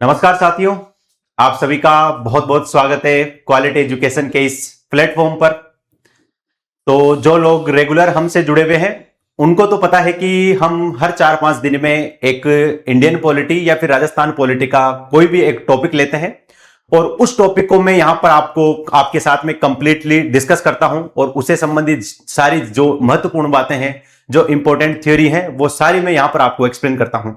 नमस्कार साथियों, आप सभी का बहुत बहुत स्वागत है क्वालिटी एजुकेशन के इस प्लेटफॉर्म पर। तो जो लोग रेगुलर हमसे जुड़े हुए हैं उनको तो पता है कि हम हर 4-5 दिन में एक इंडियन पॉलिटी या फिर राजस्थान पॉलिटी का कोई भी एक टॉपिक लेते हैं और उस टॉपिक को मैं यहां पर आपके साथ में कंप्लीटली डिस्कस करता हूं और उससे संबंधित सारी जो महत्वपूर्ण बातें हैं, जो इंपॉर्टेंट थ्योरी है, वो सारी मैं यहां पर आपको एक्सप्लेन करता हूं।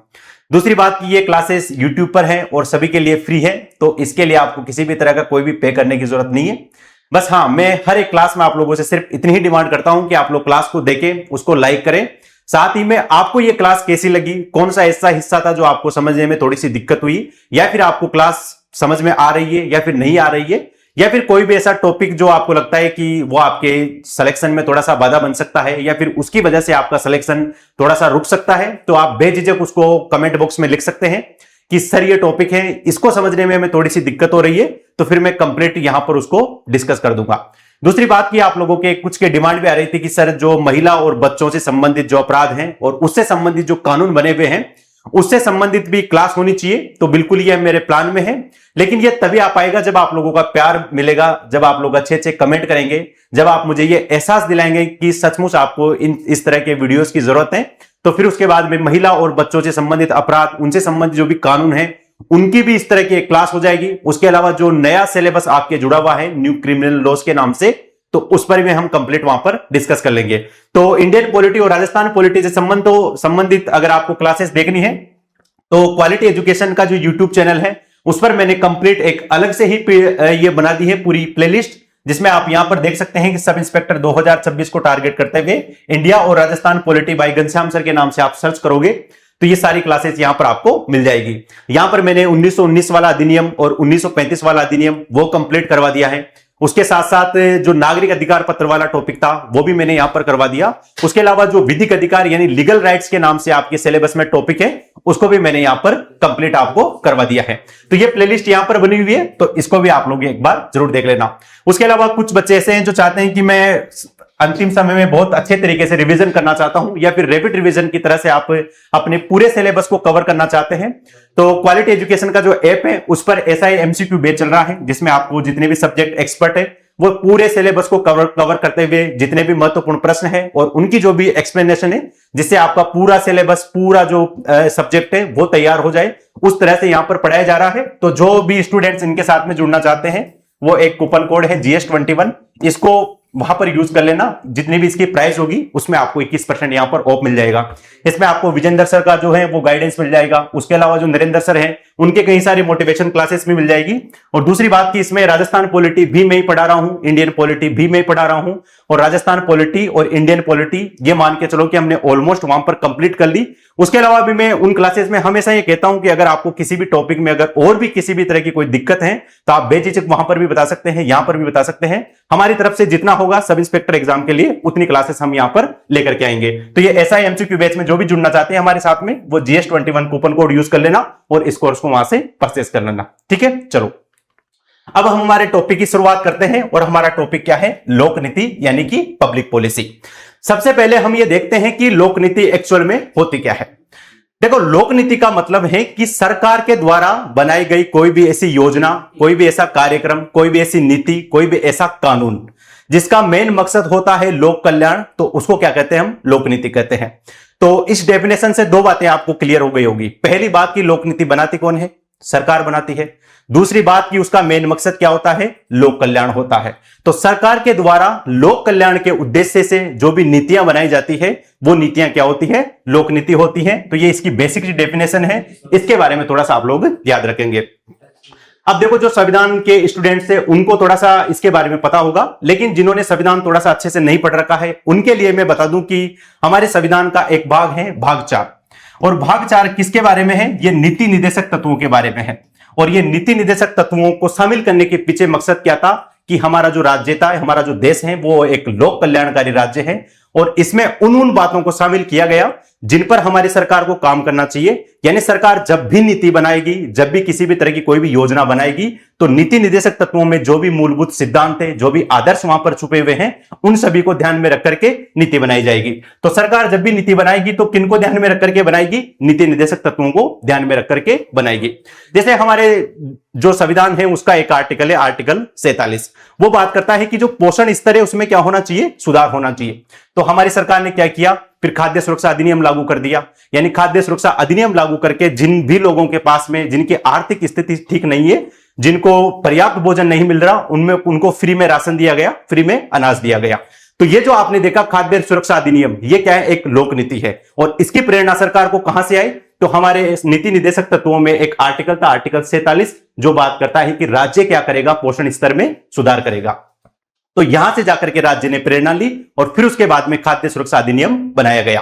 दूसरी बात कि ये क्लासेस YouTube पर हैं और सभी के लिए फ्री है, तो इसके लिए आपको किसी भी तरह का कोई भी पे करने की जरूरत नहीं है। बस हाँ, मैं हर एक क्लास में आप लोगों से सिर्फ इतनी ही डिमांड करता हूं कि आप लोग क्लास को देखें, उसको लाइक करें। साथ ही में आपको ये क्लास कैसी लगी, कौन सा ऐसा हिस्सा था जो आपको समझने में थोड़ी सी दिक्कत हुई, या फिर आपको क्लास समझ में आ रही है या फिर नहीं आ रही है, या फिर कोई भी ऐसा टॉपिक जो आपको लगता है कि वो आपके सिलेक्शन में थोड़ा सा बाधा बन सकता है या फिर उसकी वजह से आपका सिलेक्शन थोड़ा सा रुक सकता है, तो आप बेझिझक उसको कमेंट बॉक्स में लिख सकते हैं कि सर ये टॉपिक है, इसको समझने में हमें थोड़ी सी दिक्कत हो रही है, तो फिर मैं कंप्लीट यहां पर उसको डिस्कस कर दूंगा। दूसरी बात की आप लोगों के कुछ के डिमांड भी आ रही थी कि सर जो महिला और बच्चों से संबंधित जो अपराध हैं और उससे संबंधित जो कानून बने हुए हैं उससे संबंधित भी क्लास होनी चाहिए, तो बिल्कुल ये मेरे प्लान में है। लेकिन ये तभी आ पाएगा जब आप लोगों का प्यार मिलेगा, जब आप लोग अच्छे अच्छे कमेंट करेंगे, जब आप मुझे ये एहसास दिलाएंगे कि सचमुच आपको इस तरह के वीडियोस की जरूरत है। तो फिर उसके बाद में महिला और बच्चों से संबंधित अपराध, उनसे संबंधित जो भी कानून है, उनकी भी इस तरह की एक क्लास हो जाएगी। उसके अलावा जो नया सिलेबस आपके जुड़ा हुआ है न्यू क्रिमिनल लॉज के नाम से, तो उस पर भी हम कंप्लीट वहां पर डिस्कस कर लेंगे। तो इंडियन पॉलिटी और राजस्थान पॉलिटी से संबंधित अगर आपको क्लासेस देखनी है तो क्वालिटी एजुकेशन का जो यूट्यूब चैनल है उस पर मैंने कंप्लीट एक अलग से ही ये बना दी है पूरी प्लेलिस्ट, जिसमें आप यहां पर देख सकते हैं कि सब इंस्पेक्टर 2026 को टारगेट करते हुए इंडिया और Rajasthan polity bye Ghanshyam sir के नाम से आप सर्च करोगे तो ये सारी क्लासेस यहां पर आपको मिल जाएगी। यहां पर मैंने 1919 वाला अधिनियम और 1935 वाला अधिनियम वो कंप्लीट करवा दिया है। उसके साथ साथ जो नागरिक अधिकार पत्र वाला टॉपिक था वो भी मैंने यहां पर करवा दिया। उसके अलावा जो विधिक अधिकार यानी लीगल राइट्स के नाम से आपके सिलेबस में टॉपिक है उसको भी मैंने यहां पर कंप्लीट आपको करवा दिया है। तो ये प्लेलिस्ट यहां पर बनी हुई है, तो इसको भी आप लोग एक बार जरूर देख लेना। उसके अलावा कुछ बच्चे ऐसे हैं जो चाहते हैं कि मैं अंतिम समय में बहुत अच्छे तरीके से रिवीजन करना चाहता हूं या फिर रैपिड रिवीजन की तरह से आप अपने पूरे सिलेबस को कवर करना चाहते हैं, तो क्वालिटी एजुकेशन का जो ऐप है उस पर SI MCQ बैच चल रहा है, जिसमें आपको जितने भी सब्जेक्ट एक्सपर्ट है वो पूरे सिलेबस को कवर करते हुए जितने भी महत्वपूर्ण प्रश्न है और उनकी जो भी एक्सप्लेनेशन है, जिससे आपका पूरा सिलेबस, पूरा जो सब्जेक्ट है वो तैयार हो जाए, उस तरह से यहां पर पढ़ाया जा रहा है। तो जो भी स्टूडेंट्स इनके साथ में जुड़ना चाहते हैं वो एक कूपन कोड है GS21, इसको वहां पर यूज कर लेना। जितनी भी इसकी प्राइस होगी उसमें आपको 21% यहां पर ऑफ मिल जाएगा। इसमें आपको विजेंद्र सर का जो है वो गाइडेंस मिल जाएगा। उसके अलावा जो नरेंद्र सर हैं उनके कई सारी मोटिवेशन क्लासेस भी मिल जाएगी। और दूसरी बात की इसमें राजस्थान पॉलिटी भी मैं ही पढ़ा रहा हूं, इंडियन पॉलिटी भी मैं ही पढ़ा रहा हूं, और राजस्थान पॉलिटी और इंडियन पॉलिटी ये मान के चलो कि हमने ऑलमोस्ट वहां पर कंप्लीट कर ली। उसके अलावा भी मैं उन क्लासेस में हमेशा ये कहता हूं कि अगर आपको किसी भी टॉपिक में अगर और भी किसी भी तरह की कोई दिक्कत है तो आप बेझिझक वहां पर भी बता सकते हैं, यहां पर भी बता सकते हैं। हमारी तरफ से जितना होगा सब इंस्पेक्टर एग्जाम के लिए उतनी क्लासेस हम यहां पर लेकर के आएंगे। तो ये SI MCQ बैच में जो भी जुड़ना चाहते हैं हमारे साथ में वो GS21 कूपन कोड यूज कर लेना और इस कोर्स को वहां से परचेस कर लेना। ठीक है, चलो अब हम हमारे टॉपिक की शुरुआत करते हैं। और हमारा टॉपिक क्या है? लोक नीति यानी कि पब्लिक पॉलिसी। सबसे पहले हम ये देखते हैं कि लोक नीति एक्चुअल में होती क्या है। देखो, लोक नीति का मतलब है कि सरकार के द्वारा बनाई गई कोई भी ऐसी योजना, कोई भी ऐसा कार्यक्रम, कोई भी ऐसी नीति, कोई भी ऐसा कानून जिसका मेन मकसद होता है लोक कल्याण, तो उसको क्या कहते हैं? हम लोक नीति कहते हैं। तो इस डेफिनेशन से दो बातें आपको क्लियर हो गई होगी। पहली बात की लोक नीति बनाती कौन है? सरकार बनाती है। दूसरी बात की उसका मेन मकसद क्या होता है? लोक कल्याण होता है। तो सरकार के द्वारा लोक कल्याण के उद्देश्य से जो भी नीतियां बनाई जाती है वो नीतियां क्या होती है? लोक नीति होती है। तो ये इसकी बेसिक डेफिनेशन है, इसके बारे में थोड़ा सा आप लोग याद रखेंगे। अब देखो, जो संविधान के स्टूडेंट्स हैं उनको थोड़ा सा इसके बारे में पता होगा, लेकिन जिन्होंने संविधान थोड़ा सा अच्छे से नहीं पढ़ रखा है उनके लिए मैं बता दूं कि हमारे संविधान का एक भाग है भाग 4, और भाग 4 किसके बारे में है? ये नीति निर्देशक तत्वों के बारे में है। और ये नीति निर्देशक तत्वों को शामिल करने के पीछे मकसद क्या था कि हमारा जो राज्य था, हमारा जो देश है वो एक लोक कल्याणकारी राज्य है और इसमें उन बातों को शामिल किया गया जिन पर हमारी सरकार को काम करना चाहिए। यानी सरकार जब भी नीति बनाएगी, जब भी किसी भी तरह की कोई भी योजना बनाएगी, तो नीति निर्देशक तत्वों में जो भी मूलभूत सिद्धांत है, जो भी आदर्श वहां पर छुपे हुए हैं, उन सभी को ध्यान में रख करके नीति बनाई जाएगी। तो सरकार जब भी नीति बनाएगी तो किनको ध्यान में रख करके बनाएगी? नीति निर्देशक तत्वों को ध्यान में रख करके बनाएगी। जैसे हमारे जो संविधान है उसका एक आर्टिकल है, आर्टिकल 47, वो बात करता है कि जो पोषण स्तर है उसमें क्या होना चाहिए? सुधार होना चाहिए। तो हमारी सरकार ने क्या किया? फिर खाद्य सुरक्षा अधिनियम लागू कर दिया। यानी खाद्य सुरक्षा अधिनियम लागू करके जिन भी लोगों के पास में, जिनकी आर्थिक स्थिति ठीक नहीं है, जिनको पर्याप्त भोजन नहीं मिल रहा, उनमें उनको फ्री में राशन दिया गया, फ्री में अनाज दिया गया। तो ये जो आपने देखा खाद्य सुरक्षा अधिनियम, ये क्या है? एक लोक नीति है। और इसकी प्रेरणा सरकार को कहां से आई? तो हमारे नीति निर्देशक तत्वों में एक आर्टिकल था, आर्टिकल 47, जो बात करता है कि राज्य क्या करेगा? पोषण स्तर में सुधार करेगा। तो यहां से जाकर के राज्य ने प्रेरणा ली और फिर उसके बाद में खाद्य सुरक्षा अधिनियम बनाया गया।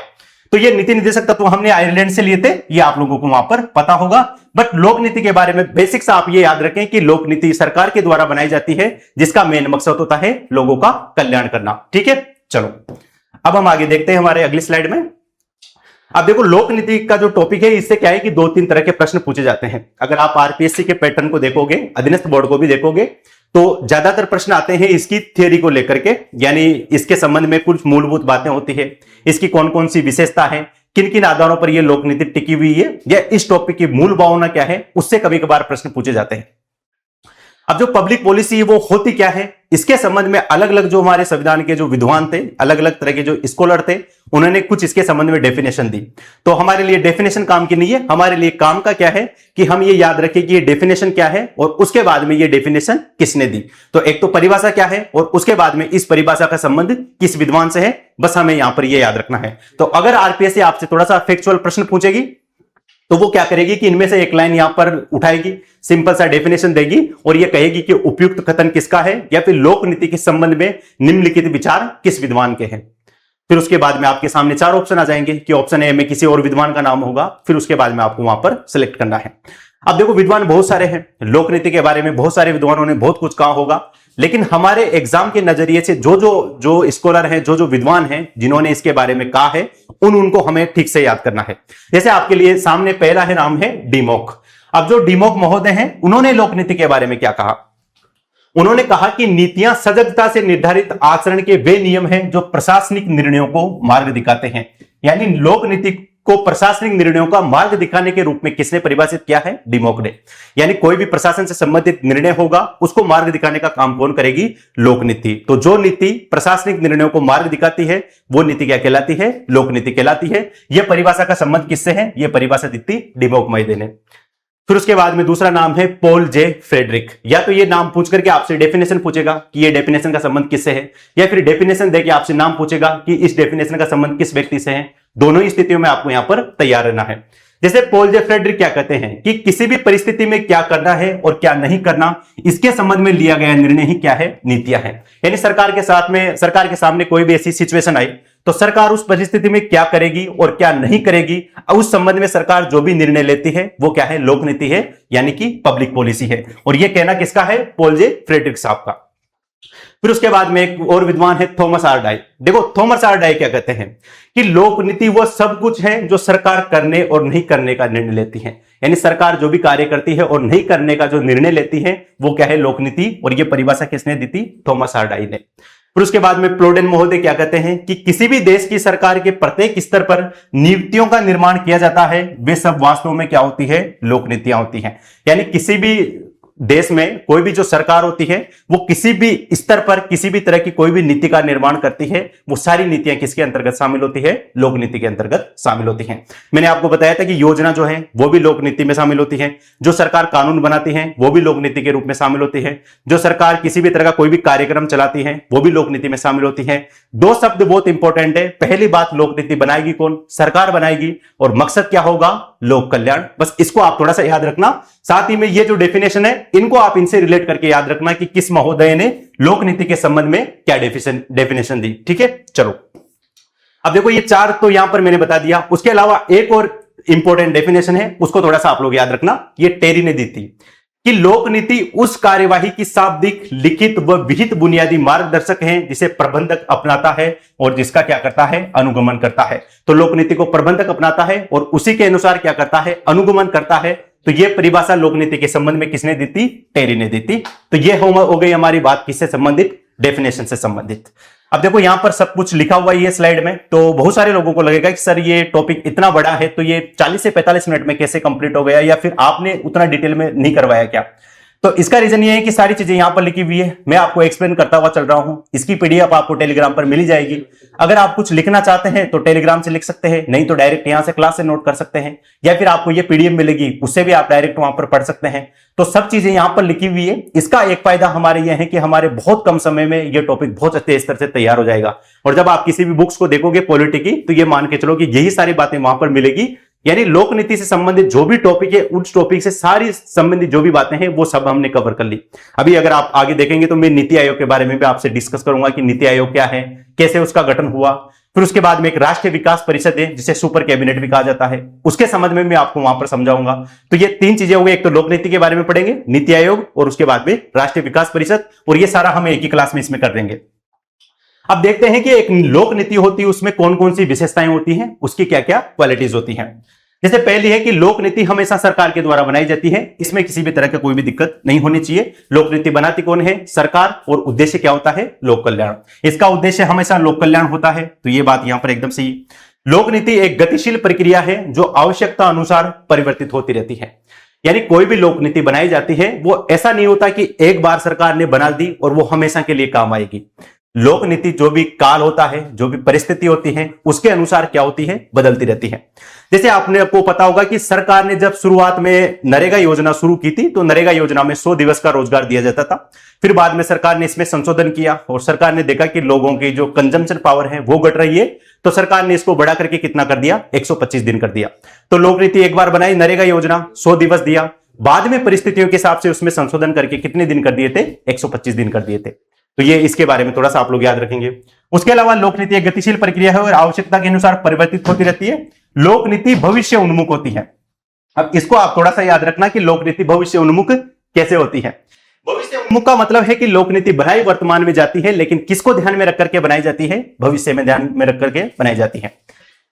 तो ये नीति निर्देशक तत्व हमने आयरलैंड से लिए थे, ये आप लोगों को वहां पर पता होगा। बट लोक नीति के बारे में बेसिक्स आप ये याद रखें कि लोक नीति सरकार के द्वारा बनाई जाती है, जिसका मेन मकसद होता है लोगों का कल्याण करना। ठीक है, चलो अब हम आगे देखते हैं हमारे अगली स्लाइड में। अब देखो लोक नीति का जो टॉपिक है, इससे क्या है कि 2-3 तरह के प्रश्न पूछे जाते हैं। अगर आप आरपीएससी के पैटर्न को देखोगे, अधीनस्थ बोर्ड को भी देखोगे, तो ज्यादातर प्रश्न आते हैं इसकी थियोरी को लेकर के, यानी इसके संबंध में कुछ मूलभूत बातें होती है, इसकी कौन कौन सी विशेषता है, किन किन आधारों पर यह लोक नीति टिकी हुई है, या इस टॉपिक की मूल भावना क्या है, उससे कभी कभार प्रश्न पूछे जाते हैं। अब जो पब्लिक पॉलिसी है वो होती क्या है, इसके संबंध में अलग अलग जो हमारे संविधान के जो विद्वान थे, अलग अलग तरह के जो स्कॉलर थे, उन्होंने कुछ इसके संबंध में डेफिनेशन दी। तो हमारे लिए डेफिनेशन काम की नहीं है, हमारे लिए काम का क्या है कि हम ये याद रखें कि ये डेफिनेशन क्या है और उसके बाद में ये डेफिनेशन किसने दी। तो एक तो परिभाषा क्या है और उसके बाद में इस परिभाषा का संबंध किस विद्वान से है, बस हमें यहां पर ये याद रखना है। तो अगर आरपीएससी आपसे थोड़ा सा फैक्चुअल प्रश्न पूछेगी तो वो क्या करेगी कि इनमें से एक लाइन यहां पर उठाएगी, सिंपल सा डेफिनेशन देगी और ये कहेगी कि उपयुक्त कथन किसका है, या फिर लोक नीति के संबंध में निम्नलिखित विचार किस विद्वान के हैं। फिर उसके बाद में आपके सामने 4 ऑप्शन आ जाएंगे कि ऑप्शन ए में किसी और विद्वान का नाम होगा, फिर उसके बाद में आपको वहां पर सिलेक्ट करना है। अब देखो विद्वान बहुत सारे हैं, लोक नीति के बारे में बहुत सारे विद्वानों ने बहुत कुछ कहा होगा, लेकिन हमारे एग्जाम के नजरिए से जो स्कॉलर हैं, जो विद्वान हैं, जिन्होंने इसके बारे में कहा है, उनको हमें ठीक से याद करना है। जैसे आपके लिए सामने पहला है, नाम है डीमोक। अब जो डीमोक महोदय हैं, उन्होंने लोक नीति के बारे में क्या कहा? उन्होंने कहा कि नीतियां सजगता से निर्धारित आचरण के वे नियम हैं जो प्रशासनिक निर्णयों को मार्ग दिखाते हैं। यानी लोक नीति को प्रशासनिक निर्णयों का मार्ग दिखाने के रूप में किसने परिभाषित किया है? डीमोक ने। यानी कोई भी प्रशासन से संबंधित निर्णय होगा, उसको मार्ग दिखाने का काम कौन करेगी? लोक नीति। तो जो नीति प्रशासनिक निर्णयों को मार्ग दिखाती है वो नीति क्या कहलाती है? लोक नीति कहलाती है। यह परिभाषा का संबंध किससे है? यह परिभाषा दी थी डीमोक महोदय ने। फिर उसके बाद में दूसरा नाम है पॉल जे फ्रेडरिक। या तो ये नाम पूछ करके आपसे डेफिनेशन पूछेगा कि ये डेफिनेशन का संबंध किससे है, या फिर डेफिनेशन देके आपसे नाम पूछेगा कि इस डेफिनेशन का संबंध किस व्यक्ति से है। दोनों ही स्थितियों में आपको यहां पर तैयार रहना है। जैसे पॉल जे फ्रेडरिक क्या कहते हैं कि किसी भी परिस्थिति में क्या करना है और क्या नहीं करना, इसके संबंध में लिया गया निर्णय ही क्या है? नीतियां हैं। यानी सरकार के सामने कोई भी ऐसी सिचुएशन आई तो सरकार उस परिस्थिति में क्या करेगी और क्या नहीं करेगी, उस संबंध में सरकार जो भी निर्णय लेती है वो क्या है? लोक नीति है, यानी कि पब्लिक पॉलिसी है। और ये कहना किसका है? पॉल जे फ्रेडरिक साहब का। फिर उसके बाद में एक और विद्वान है थॉमस आर डाई। देखो थॉमस आर डाई क्या कहते हैं कि लोक नीति वो सब कुछ है जो सरकार करने और नहीं करने का निर्णय लेती है। यानी सरकार जो भी कार्य करती है और नहीं करने का जो निर्णय लेती है वो क्या है? लोक नीति। और ये परिभाषा किसने दी थी? थॉमस आर डाई ने। फिर उसके बाद में प्लोडेन महोदय क्या कहते हैं कि किसी भी देश की सरकार के प्रत्येक स्तर पर नीतियों का निर्माण किया जाता है, वे सब वास्तव में क्या होती है? लोक नीतियां होती हैं। यानी किसी भी देश में कोई भी जो सरकार होती है वो किसी भी स्तर पर किसी भी तरह की कोई भी नीति का निर्माण करती है, वो सारी नीतियां किसके अंतर्गत शामिल होती है? लोक नीति के अंतर्गत शामिल होती हैं। मैंने आपको बताया था कि योजना जो है वो भी लोक नीति में शामिल होती है, जो सरकार कानून बनाती है वो भी लोक नीति के रूप में शामिल होती है, जो सरकार किसी भी तरह का कोई भी कार्यक्रम चलाती है वो भी लोक नीति में शामिल होती है। 2 शब्द बहुत इंपॉर्टेंट है। पहली बात, लोक नीति बनाएगी कौन? सरकार बनाएगी। और मकसद क्या होगा? लोक कल्याण। बस इसको आप थोड़ा सा याद रखना। साथ ही में ये जो डेफिनेशन है इनको आप इनसे रिलेट करके याद रखना कि किस महोदय ने लोक नीति के संबंध में क्या डेफिनेशन दी। ठीक है, चलो अब देखो ये 4 तो यहां पर मैंने बता दिया। उसके अलावा एक और इंपॉर्टेंट डेफिनेशन है, उसको थोड़ा सा आप लोग याद रखना। ये टेरी ने दी थी। कि लोक नीति उस कार्यवाही की शाब्दिक, लिखित व विहित बुनियादी मार्गदर्शक है जिसे प्रबंधक अपनाता है और जिसका क्या करता है, अनुगमन करता है। तो लोक नीति को प्रबंधक अपनाता है और उसी के अनुसार क्या करता है, अनुगमन करता है। तो यह परिभाषा लोक नीति के संबंध में किसने दी थी, टेरी ने दी थी। तो यह हो गई हमारी बात किससे संबंधित, डेफिनेशन से संबंधित। अब देखो यहां पर सब कुछ लिखा हुआ है स्लाइड में, तो बहुत सारे लोगों को लगेगा कि सर ये टॉपिक इतना बड़ा है तो ये 40 से 45 मिनट में कैसे कंप्लीट हो गया, या फिर आपने उतना डिटेल में नहीं करवाया क्या। तो इसका रीजन ये है कि सारी चीजें यहां पर लिखी हुई है, मैं आपको एक्सप्लेन करता हुआ चल रहा हूं। इसकी पीडीएफ आपको टेलीग्राम पर मिल जाएगी। अगर आप कुछ लिखना चाहते हैं तो टेलीग्राम से लिख सकते हैं, नहीं तो डायरेक्ट यहां से क्लास से नोट कर सकते हैं, या फिर आपको ये पीडीएफ मिलेगी उससे भी आप डायरेक्ट वहां पर पढ़ सकते हैं। तो सब चीजें यहां पर लिखी हुई है। इसका एक फायदा हमारे यह है कि हमारे बहुत कम समय में यह टॉपिक बहुत अच्छे स्तर से तैयार हो जाएगा। और जब आप किसी भी बुक्स को देखोगे पॉलिटी की, तो ये मान के चलो कि यही सारी बातें वहां पर मिलेगी। यानी लोक नीति से संबंधित जो भी टॉपिक है, उस टॉपिक से सारी संबंधित जो भी बातें हैं वो सब हमने कवर कर ली। अभी अगर आप आगे देखेंगे तो मैं नीति आयोग के बारे में भी आपसे डिस्कस करूंगा कि नीति आयोग क्या है, कैसे उसका गठन हुआ। फिर उसके बाद में एक राष्ट्रीय विकास परिषद है जिसे सुपर कैबिनेट भी कहा जाता है, उसके संबंध में मैं आपको वहां पर समझाऊंगा। तो ये तीन चीजें हो गई, एक तो लोक नीति के बारे में पढ़ेंगे, नीति आयोग, और उसके बाद में राष्ट्रीय विकास परिषद, और ये सारा हम एक ही क्लास में इसमें कर देंगे। अब देखते हैं कि एक लोक नीति होती है उसमें कौन कौन सी विशेषताएं होती हैं, उसकी क्या क्या क्वालिटीज होती हैं। जैसे पहली है कि लोक नीति हमेशा सरकार के द्वारा बनाई जाती है, इसमें किसी भी तरह की कोई भी दिक्कत नहीं होनी चाहिए। लोक नीति बनाती कौन है, सरकार, और उद्देश्य क्या होता है, लोक कल्याण। इसका उद्देश्य हमेशा लोक कल्याण होता है, तो यह बात यहां पर एकदम सही। लोक नीति एक गतिशील प्रक्रिया है जो आवश्यकता अनुसार परिवर्तित होती रहती है। यानी कोई भी लोक नीति बनाई जाती है वो ऐसा नहीं होता कि एक बार सरकार ने बना दी और वो हमेशा के लिए काम आएगी। लोक नीति जो भी काल होता है, जो भी परिस्थिति होती है, उसके अनुसार क्या होती है, बदलती रहती है। जैसे आपको पता होगा कि सरकार ने जब शुरुआत में नरेगा योजना शुरू की थी तो नरेगा योजना में 100 दिवस का रोजगार दिया जाता था। फिर बाद में सरकार ने इसमें संशोधन किया और सरकार ने देखा कि लोगों की जो कंजम्पशन पावर है वो घट रही है, तो सरकार ने इसको बढ़ा करके कितना कर दिया, 125 दिन कर दिया। तो लोक नीति एक बार बनाई, नरेगा योजना 100 दिवस दिया, बाद में परिस्थितियों के हिसाब से उसमें संशोधन करके कितने दिन कर दिए थे, 125 दिन कर दिए थे। तो ये इसके बारे में थोड़ा सा आप लोग याद रखेंगे। उसके अलावा लोक नीति एक गतिशील प्रक्रिया है और आवश्यकता के अनुसार परिवर्तित होती रहती है। लोक नीति भविष्य उन्मुख होती है। अब इसको आप थोड़ा सा याद रखना कि लोक नीति भविष्य उन्मुख कैसे होती है। भविष्य उन्मुख का मतलब है कि लोक नीति बनाई वर्तमान में जाती है, लेकिन किसको ध्यान में रख करके बनाई जाती है, भविष्य में ध्यान में रख करके बनाई जाती है।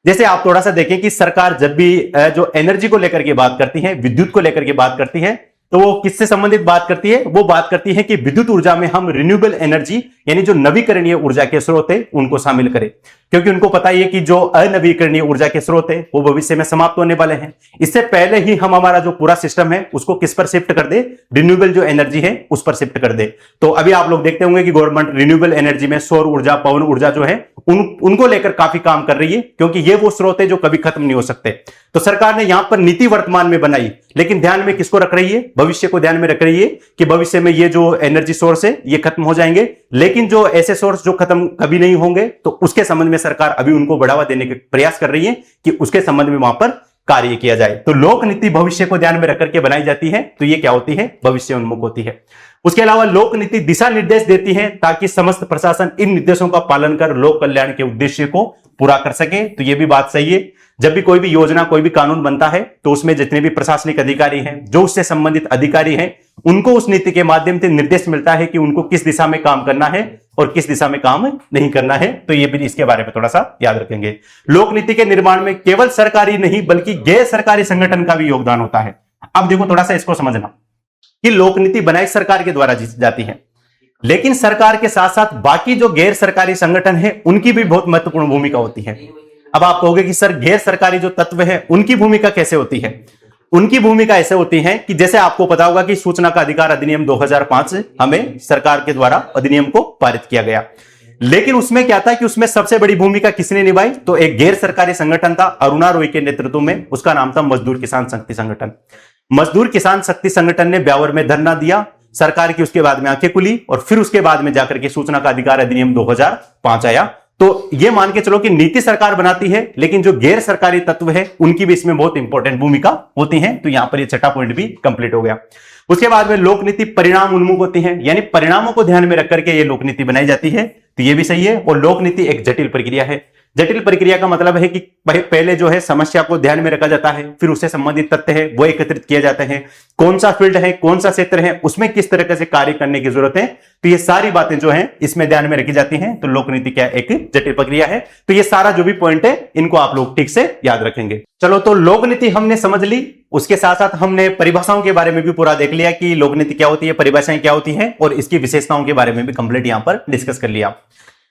जैसे आप थोड़ा सा देखें कि सरकार जब भी जो एनर्जी को लेकर के बात करती है, विद्युत को लेकर के बात करती है, तो वो किससे संबंधित बात करती है, वो बात करती है कि विद्युत ऊर्जा में हम रिन्यूएबल एनर्जी यानी जो नवीकरणीय ऊर्जा के स्रोत है उनको शामिल करें, क्योंकि उनको पता है कि जो अनवीकरणीय ऊर्जा के स्रोत है वो भविष्य में समाप्त होने वाले हैं। इससे पहले ही हम हमारा जो पूरा सिस्टम है उसको किस पर शिफ्ट कर दे, रिन्यूएबल जो एनर्जी है उस पर शिफ्ट कर दे। तो अभी आप लोग देखते होंगे कि गवर्नमेंट रिन्यूएबल एनर्जी में सौर ऊर्जा, पवन ऊर्जा जो है उनको लेकर काफी काम कर रही है, क्योंकि ये वो स्रोत है जो कभी खत्म नहीं हो सकते। तो सरकार ने यहां पर नीति वर्तमान में बनाई, लेकिन ध्यान में किसको रख रही है, भविष्य को ध्यान में रख रही है कि भविष्य में ये जो एनर्जी सोर्स है ये खत्म हो जाएंगे, लेकिन जो ऐसे सोर्स जो खत्म कभी नहीं होंगे तो उसके संबंध में सरकार अभी उनको बढ़ावा देने के प्रयास कर रही है कि उसके संबंध में वहां पर कार्य किया जाए। तो लोक नीति भविष्य को ध्यान में रख करके बनाई जाती है, तो ये क्या होती है, भविष्य उन्मुख होती है। उसके अलावा लोक नीति दिशा निर्देश देती है ताकि समस्त प्रशासन इन निर्देशों का पालन कर लोक कल्याण के उद्देश्य को पूरा कर सके। तो ये भी बात सही है। जब भी कोई भी योजना, कोई भी कानून बनता है तो उसमें जितने भी प्रशासनिक अधिकारी हैं, जो उससे संबंधित अधिकारी हैं, उनको उस नीति के माध्यम से निर्देश मिलता है कि उनको किस दिशा में काम करना है और किस दिशा में काम नहीं करना है। तो ये भी इसके बारे में थोड़ा सा याद रखेंगे। लोक नीति के निर्माण में केवल सरकारी नहीं बल्कि गैर सरकारी संगठन का भी योगदान होता है। अब देखो थोड़ा सा इसको समझना कि लोक नीति बनाई सरकार के द्वारा जाती है, लेकिन सरकार के साथ साथ बाकी जो गैर सरकारी संगठन है उनकी भी बहुत महत्वपूर्ण भूमिका होती है। अब आप कहोगे कि सर गैर सरकारी जो तत्व है उनकी भूमिका कैसे होती है। उनकी भूमिका ऐसे होती है कि जैसे आपको पता होगा कि सूचना का अधिकार अधिनियम 2005 हमें सरकार के द्वारा अधिनियम को पारित किया गया, लेकिन उसमें क्या था कि उसमें सबसे बड़ी भूमिका किसने निभाई, तो एक गैर सरकारी संगठन था अरुणा रॉय के नेतृत्व में, उसका नाम था मजदूर किसान शक्ति संगठन। मजदूर किसान शक्ति संगठन ने ब्यावर में धरना दिया, सरकार की उसके बाद में आंखें खुली और फिर उसके बाद में जाकर के सूचना का अधिकार अधिनियम 2005 आया। तो ये मान के चलो कि नीति सरकार बनाती है, लेकिन जो गैर सरकारी तत्व है उनकी भी इसमें बहुत इंपॉर्टेंट भूमिका होती है। तो यहां पर ये छठा पॉइंट भी कंप्लीट हो गया। उसके बाद में लोक नीति परिणाम उन्मुख होती है, यानी परिणामों को ध्यान में रख करके ये लोक नीति बनाई जाती है। तो ये भी सही है। और लोक नीति एक जटिल प्रक्रिया है, जटिल प्रक्रिया का मतलब है कि पहले जो है समस्या को ध्यान में रखा जाता है, फिर उससे संबंधित तथ्य है वो एकत्रित किए जाते हैं, कौन सा फील्ड है, कौन सा क्षेत्र है, उसमें किस तरह से कार्य करने की जरूरत है, तो ये सारी बातें जो है इसमें ध्यान में रखी जाती हैं। तो लोक नीति क्या एक जटिल प्रक्रिया है। तो ये सारा जो भी पॉइंट है इनको आप लोग ठीक से याद रखेंगे। चलो, तो लोक नीति हमने समझ ली, उसके साथ साथ हमने परिभाषाओं के बारे में भी पूरा देख लिया कि लोक नीति क्या होती है, परिभाषाएं क्या होती हैं, और इसकी विशेषताओं के बारे में भी कंप्लीट यहां पर डिस्कस कर लिया।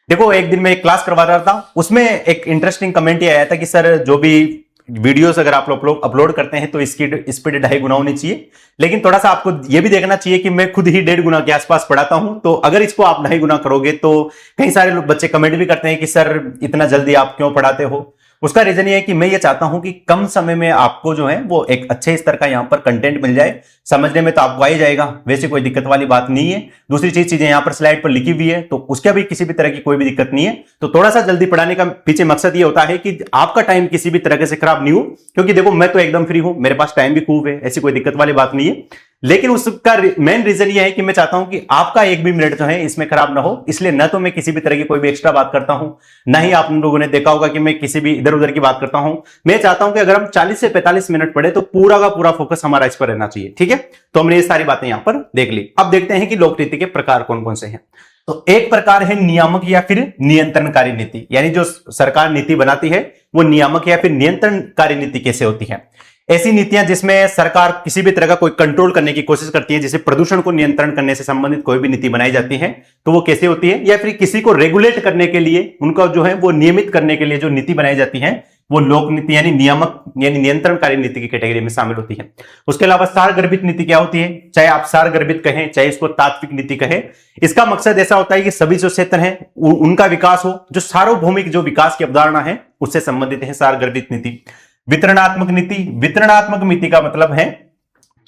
देखो, एक दिन मैं एक क्लास करवा रहा था, उसमें एक इंटरेस्टिंग कमेंट ये आया था कि सर जो भी वीडियोस अगर आप लोग अपलोड करते हैं तो इसकी स्पीड 2.5 गुना होनी चाहिए, लेकिन थोड़ा सा आपको ये भी देखना चाहिए कि मैं खुद ही 1.5 गुना के आसपास पढ़ाता हूं, तो अगर इसको आप 2.5 गुना करोगे तो कई सारे लोग बच्चे कमेंट भी करते हैं कि सर इतना जल्दी आप क्यों पढ़ाते हो। उसका रीजन ये है कि मैं ये चाहता हूं कि कम समय में आपको जो है वो एक अच्छे स्तर का यहां पर कंटेंट मिल जाए, समझने में तो आपको आ ही जाएगा, वैसे कोई दिक्कत वाली बात नहीं है। दूसरी चीजें यहां पर स्लाइड पर लिखी हुई है तो उसका भी किसी भी तरह की कोई भी दिक्कत नहीं है। तो थोड़ा सा जल्दी पढ़ाने का पीछे मकसद ये होता है कि आपका टाइम किसी भी तरह से खराब नहीं हो, क्योंकि देखो मैं तो एकदम फ्री हूं, मेरे पास टाइम भी खूब है, ऐसी कोई दिक्कत वाली बात नहीं है। लेकिन उसका मेन रीजन ये है कि मैं चाहता हूं कि आपका एक भी मिनट जो है इसमें खराब ना हो, इसलिए न तो मैं किसी भी तरह की कोई भी एक्स्ट्रा बात करता हूं, ना ही आप लोगों ने देखा होगा कि मैं किसी भी इधर उधर की बात करता हूं। मैं चाहता हूं कि अगर हम 40 से 45 मिनट पढ़े तो पूरा का पूरा फोकस हमारा इस पर रहना चाहिए, ठीक है। तो हमने ये सारी बातें यहां पर देख ली। अब देखते हैं कि लोक नीति के प्रकार कौन कौन से हैं। तो एक प्रकार है नियामक या फिर नियंत्रणकारी नीति, यानी जो सरकार नीति बनाती है वो नियामक या फिर नियंत्रणकारी नीति कैसे होती है। ऐसी नीतियां जिसमें सरकार किसी भी तरह का कोई कंट्रोल करने की कोशिश करती है, जैसे प्रदूषण को नियंत्रण करने से संबंधित कोई भी नीति बनाई जाती है तो वो कैसे होती है, या फिर किसी को रेगुलेट करने के लिए, उनका जो है वो नियमित करने के लिए जो नीति बनाई जाती है वो लोक नीति यानी नियामक यानी नियंत्रणकारी नीति की कैटेगरी में शामिल होती है। उसके अलावा सारगर्भित नीति क्या होती है, चाहे आप सारगर्भित कहें चाहे इसको तात्विक नीति कहें, इसका मकसद ऐसा होता है कि सभी जो क्षेत्र हैं उनका विकास हो, जो सार्वभौमिक जो विकास की अवधारणा है उससे संबंधित है सारगर्भित नीति। वितरणात्मक नीति, वितरणात्मक नीति का मतलब है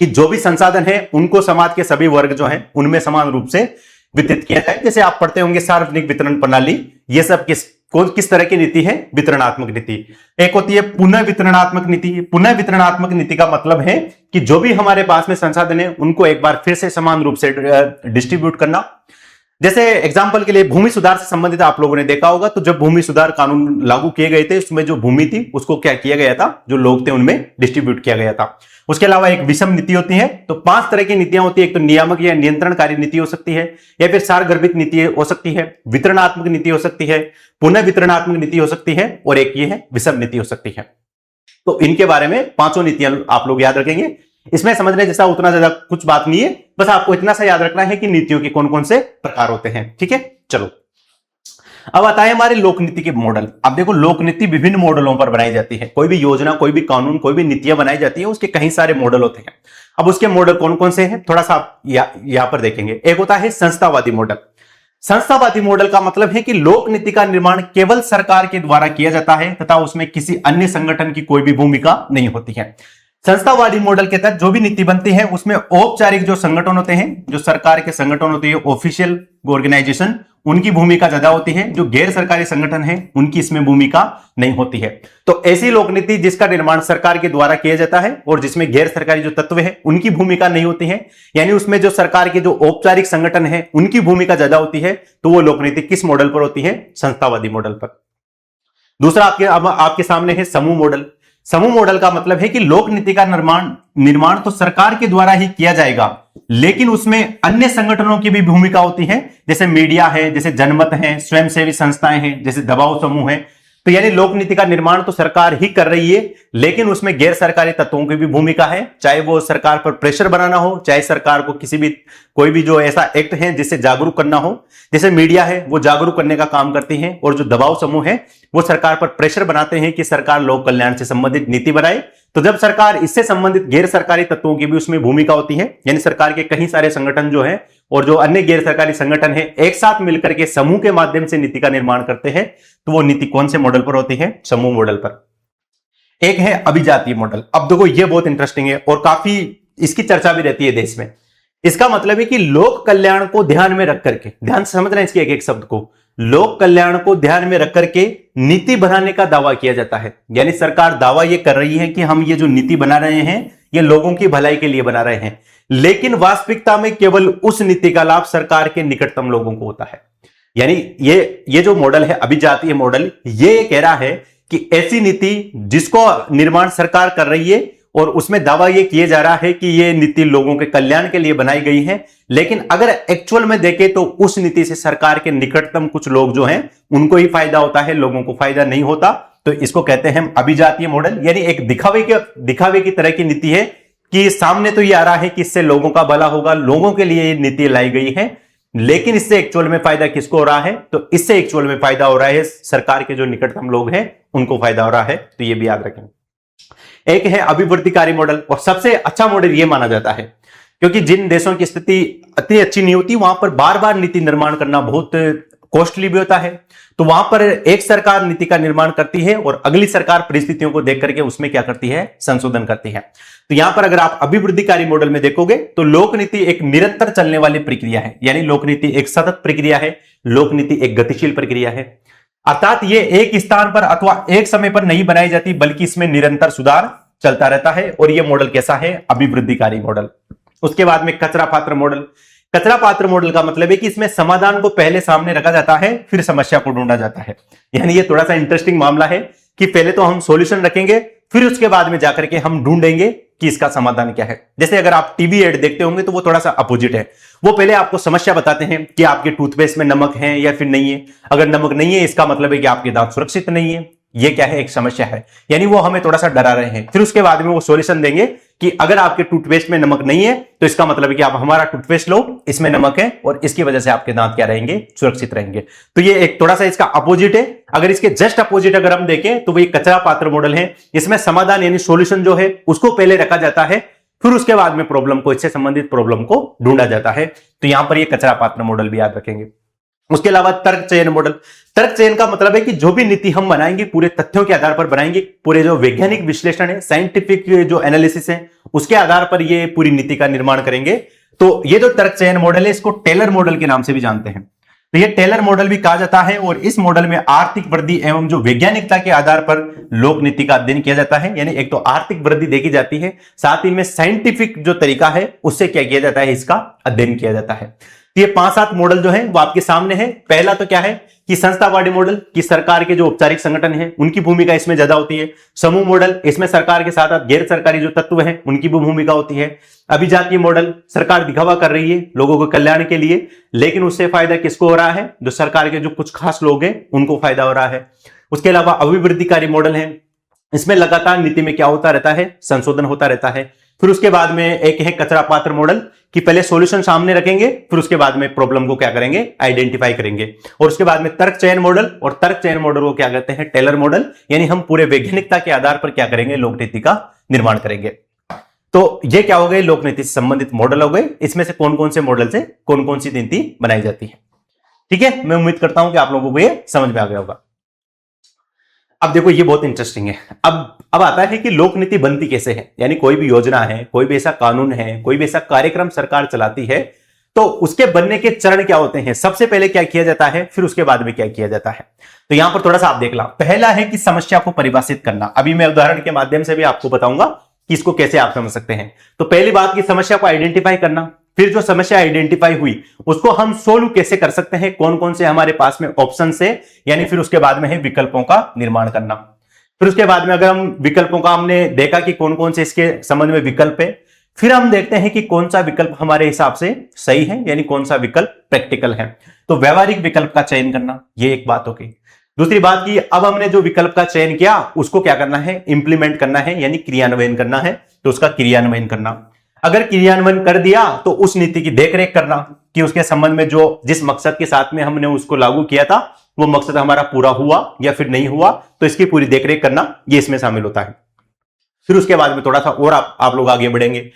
कि जो भी संसाधन है उनको समाज के सभी वर्ग जो है उनमें समान रूप से वितरित किया जाए। जैसे आप पढ़ते होंगे सार्वजनिक वितरण प्रणाली, ये सब किस तरह की नीति है, वितरणात्मक नीति। एक होती है पुनः वितरणात्मक नीति। पुनः वितरणात्मक नीति का मतलब है कि जो भी हमारे पास में संसाधन है उनको एक बार फिर से समान रूप से डिस्ट्रीब्यूट करना। जैसे एग्जाम्पल के लिए भूमि सुधार से संबंधित आप लोगों ने देखा होगा, तो जब भूमि सुधार कानून लागू किए गए थे उसमें जो भूमि थी उसको क्या किया गया था, जो लोग थे उनमें डिस्ट्रीब्यूट किया गया था। उसके अलावा एक विषम नीति होती है। तो 5 तरह की नीतियां होती है, एक तो नियामक या नियंत्रणकारी नीति हो सकती है, या फिर सारगर्भित नीति हो सकती है, वितरणात्मक नीति हो सकती है, पुनः वितरणात्मक नीति हो सकती है, और एक ये है विषम नीति हो सकती है। तो इनके बारे में 5 नीतियां आप लोग याद रखेंगे। इसमें समझने जैसा उतना ज्यादा कुछ बात नहीं है, बस आपको इतना सा याद रखना है कि नीतियों के कौन कौन से प्रकार होते हैं, ठीक है। चलो, अब आता है हमारे लोक नीति के मॉडल। अब देखो, लोक नीति विभिन्न मॉडलों पर बनाई जाती है। कोई भी योजना, कोई भी कानून, कोई भी नीतियां बनाई जाती है, उसके कई सारे मॉडल होते हैं। अब उसके मॉडल कौन कौन से हैं थोड़ा सा आप यहां पर देखेंगे। एक होता है संस्थावादी मॉडल। संस्थावादी मॉडल का मतलब है कि लोक नीति का निर्माण केवल सरकार के द्वारा किया जाता है तथा उसमें किसी अन्य संगठन की कोई भी भूमिका नहीं होती है। संस्थावादी मॉडल के तहत जो भी नीति बनती है उसमें औपचारिक जो संगठन होते हैं, जो सरकार के संगठन होते हैं, ऑफिशियल ऑर्गेनाइजेशन, उनकी भूमिका ज्यादा होती है। जो गैर सरकारी संगठन है उनकी इसमें भूमिका नहीं होती है। तो ऐसी लोक नीति जिसका निर्माण सरकार के द्वारा किया जाता है और जिसमें गैर सरकारी जो तत्व है उनकी भूमिका नहीं होती है, यानी उसमें जो सरकार के जो औपचारिक संगठन है उनकी भूमिका ज्यादा होती है, तो वो लोक नीति किस मॉडल पर होती है, संस्थावादी मॉडल पर। दूसरा आपके सामने है समूह मॉडल। समूह मॉडल का मतलब है कि लोक नीति का निर्माण तो सरकार के द्वारा ही किया जाएगा, लेकिन उसमें अन्य संगठनों की भी भूमिका होती है, जैसे मीडिया है, जैसे जनमत है, स्वयंसेवी संस्थाएं हैं, जैसे दबाव समूह है। तो यानी लोक नीति का निर्माण तो सरकार ही कर रही है, लेकिन उसमें गैर सरकारी तत्वों की भी भूमिका है, चाहे वो सरकार पर प्रेशर बनाना हो, चाहे सरकार को कोई भी जो ऐसा एक्ट है जिससे जागरूक करना हो। जैसे मीडिया है वो जागरूक करने का काम करती है, और जो दबाव समूह है वो सरकार पर प्रेशर बनाते हैं कि सरकार लोक कल्याण से संबंधित नीति बनाए। तो जब सरकार इससे संबंधित गैर सरकारी तत्वों की भी उसमें भूमिका होती है, यानी सरकार के कई सारे संगठन जो है और जो अन्य गैर सरकारी संगठन है एक साथ मिलकर के समूह के माध्यम से नीति का निर्माण करते हैं, तो वो नीति कौन से मॉडल पर होती है, समूह मॉडल पर। एक है अभिजातीय मॉडल। अब देखो, ये बहुत इंटरेस्टिंग है और काफी इसकी चर्चा भी रहती है देश में। इसका मतलब है कि लोक कल्याण को ध्यान में रख करके, ध्यान से समझना है इसके एक एक शब्द को, लोक कल्याण को ध्यान में रख करके नीति बनाने का दावा किया जाता है। यानी सरकार दावा यह कर रही है कि हम ये जो नीति बना रहे हैं ये लोगों की भलाई के लिए बना रहे हैं, लेकिन वास्तविकता में केवल उस नीति का लाभ सरकार के निकटतम लोगों को होता है। यानी ये जो मॉडल है अभिजातीय मॉडल, ये कह रहा है कि ऐसी नीति जिसको निर्माण सरकार कर रही है और उसमें दावा ये किया जा रहा है कि ये नीति लोगों के कल्याण के लिए बनाई गई है, लेकिन अगर एक्चुअल में देखें तो उस नीति से सरकार के निकटतम कुछ लोग जो हैं उनको ही फायदा होता है, लोगों को फायदा नहीं होता। तो इसको कहते हैं हम अभिजातीय मॉडल। यानी एक दिखावे की तरह की नीति है कि सामने तो ये आ रहा है कि इससे लोगों का भला होगा, लोगों के लिए ये नीति लाई गई है, लेकिन इससे एक्चुअल में फायदा किसको हो रहा है? तो इससे एक्चुअल में फायदा हो रहा है सरकार के जो निकटतम लोग हैं उनको फायदा हो रहा है। तो ये भी याद रखें। एक है अभिवृद्धिकारी मॉडल, और सबसे अच्छा मॉडल यह माना जाता है क्योंकि जिन देशों की स्थिति इतनी अच्छी नहीं होती वहां पर बार बार नीति निर्माण करना बहुत कॉस्टली भी होता है। तो वहां पर एक सरकार नीति का निर्माण करती है और अगली सरकार परिस्थितियों को देख करके उसमें क्या करती है? संशोधन करती है। तो यहां पर अगर आप अभिवृद्धिकारी मॉडल में देखोगे तो लोक नीति एक निरंतर चलने वाली प्रक्रिया है, यानी लोक नीति एक सतत प्रक्रिया है, लोक नीति एक गतिशील प्रक्रिया है। अर्थात ये एक स्थान पर अथवा एक समय पर नहीं बनाई जाती, बल्कि इसमें निरंतर सुधार चलता रहता है। और ये मॉडल कैसा है? अभिवृद्धिकारी मॉडल। उसके बाद में कचरा पात्र मॉडल। कचरा पात्र मॉडल का मतलब है कि इसमें समाधान को पहले सामने रखा जाता है, फिर समस्या को ढूंढा जाता है। यानी ये थोड़ा सा इंटरेस्टिंग मामला है कि पहले तो हम सॉल्यूशन रखेंगे, फिर उसके बाद में जाकर के हम ढूंढेंगे कि इसका समाधान क्या है। जैसे अगर आप टीवी एड देखते होंगे तो वो थोड़ा सा अपोजिट है। वो पहले आपको समस्या बताते हैं कि आपके टूथपेस्ट में नमक है या फिर नहीं है। अगर नमक नहीं है इसका मतलब है कि आपके दांत सुरक्षित नहीं है। ये क्या है? एक समस्या है। यानी वो हमें थोड़ा सा डरा रहे हैं। फिर उसके बाद में वो सॉल्यूशन देंगे कि अगर आपके टूथपेस्ट में नमक नहीं है तो इसका मतलब है कि आप हमारा टूथपेस्ट लो, इसमें नमक है और इसकी वजह से आपके दांत क्या रहेंगे? सुरक्षित रहेंगे। तो ये एक थोड़ा सा इसका अपोजिट है। अगर इसके जस्ट अपोजिट अगर हम देखें तो वो एक कचरा पात्र मॉडल है। इसमें समाधान यानी सॉल्यूशन जो है उसको पहले रखा जाता है, फिर उसके बाद में प्रॉब्लम को, इससे संबंधित प्रॉब्लम को ढूंढा जाता है। तो यहां पर ये कचरा पात्र मॉडल भी याद रखेंगे। उसके अलावा तर्क चयन मॉडल। तर्क चयन का मतलब है कि जो भी नीति हम बनाएंगे पूरे तथ्यों के आधार पर बनाएंगे, पूरे जो वैज्ञानिक विश्लेषण है, साइंटिफिक जो एनालिसिस है, उसके आधार पर ये पूरी नीति का निर्माण करेंगे। तो ये जो तर्क चयन मॉडल है इसको टेलर मॉडल के नाम से भी जानते हैं। तो ये टेलर मॉडल भी कहा जाता है और इस मॉडल में आर्थिक वृद्धि एवं जो वैज्ञानिकता के आधार पर लोक नीति का अध्ययन किया जाता है। यानी एक तो आर्थिक वृद्धि देखी जाती है, साथ ही में साइंटिफिक जो तरीका है उससे क्या किया जाता है? इसका अध्ययन किया जाता है। तो ये 5-7 मॉडल जो है वो आपके सामने है। पहला तो क्या है कि संस्थावादी मॉडल, कि सरकार के जो औपचारिक संगठन है उनकी भूमिका इसमें ज्यादा होती है। समूह मॉडल, इसमें सरकार के साथ साथ गैर सरकारी जो तत्व हैं उनकी भी भूमिका होती है। अभिजातीय मॉडल, सरकार दिखावा कर रही है लोगों को कल्याण के लिए, लेकिन उससे फायदा किसको हो रहा है? जो सरकार के जो कुछ खास लोग हैं उनको फायदा हो रहा है। उसके अलावा अभिवृद्धिकारी मॉडल है, इसमें लगातार नीति में क्या होता रहता है? संशोधन होता रहता है। फिर उसके बाद में एक है कचरा पात्र मॉडल, कि पहले सॉल्यूशन सामने रखेंगे, फिर उसके बाद में प्रॉब्लम को क्या करेंगे? आइडेंटिफाई करेंगे। और उसके बाद में तर्क चयन मॉडल, और तर्क चयन मॉडल को क्या कहते हैं? Taylor model. यानी हम पूरे वैज्ञानिकता के आधार पर क्या करेंगे? लोक नीति का निर्माण करेंगे। तो ये क्या हो गए? लोक नीति से संबंधित मॉडल हो गए। इसमें से कौन कौन से मॉडल से कौन कौन सी नीति बनाई जाती है। ठीक है, मैं उम्मीद करता हूं कि आप लोगों को ये समझ में आ गया होगा। अब देखो ये बहुत इंटरेस्टिंग है। अब आता है कि लोक नीति बनती कैसे है। यानी कोई भी योजना है, कोई भी ऐसा कानून है, कोई भी ऐसा कार्यक्रम सरकार चलाती है, तो उसके बनने के चरण क्या होते हैं? सबसे पहले क्या किया जाता है, फिर उसके बाद में क्या किया जाता है। तो यहां पर थोड़ा सा आप देख ला। पहला है कि समस्या को परिभाषित करना। अभी मैं उदाहरण के माध्यम से भी आपको बताऊंगा कि इसको कैसे आप समझ सकते हैं। तो पहली बात की समस्या को आइडेंटिफाई करना, फिर जो समस्या आइडेंटिफाई हुई उसको हम सोल्व कैसे कर सकते हैं, कौन कौन से हमारे पास में ऑप्शन है, यानी फिर उसके बाद में है विकल्पों का निर्माण करना। फिर उसके बाद में अगर हम विकल्पों का हमने देखा कि कौन कौन से इसके संबंध में विकल्प है, फिर हम देखते हैं कि कौन सा विकल्प हमारे हिसाब से सही है, यानी कौन सा विकल्प प्रैक्टिकल है। तो व्यवहारिक विकल्प का चयन करना, ये एक बात हो गई। दूसरी बात की अब हमने जो विकल्प का चयन किया उसको क्या करना है? इंप्लीमेंट करना है, यानी क्रियान्वयन करना है। तो उसका क्रियान्वयन करना, अगर क्रियान्वयन कर दिया तो उस नीति की देखरेख करना कि उसके संबंध में जो जिस मकसद के साथ में हमने उसको लागू किया था वो मकसद हमारा पूरा हुआ या फिर नहीं हुआ, तो इसकी पूरी देखरेख करना ये इसमें शामिल होता है। फिर उसके बाद में थोड़ा सा और आप लोग आगे बढ़ेंगे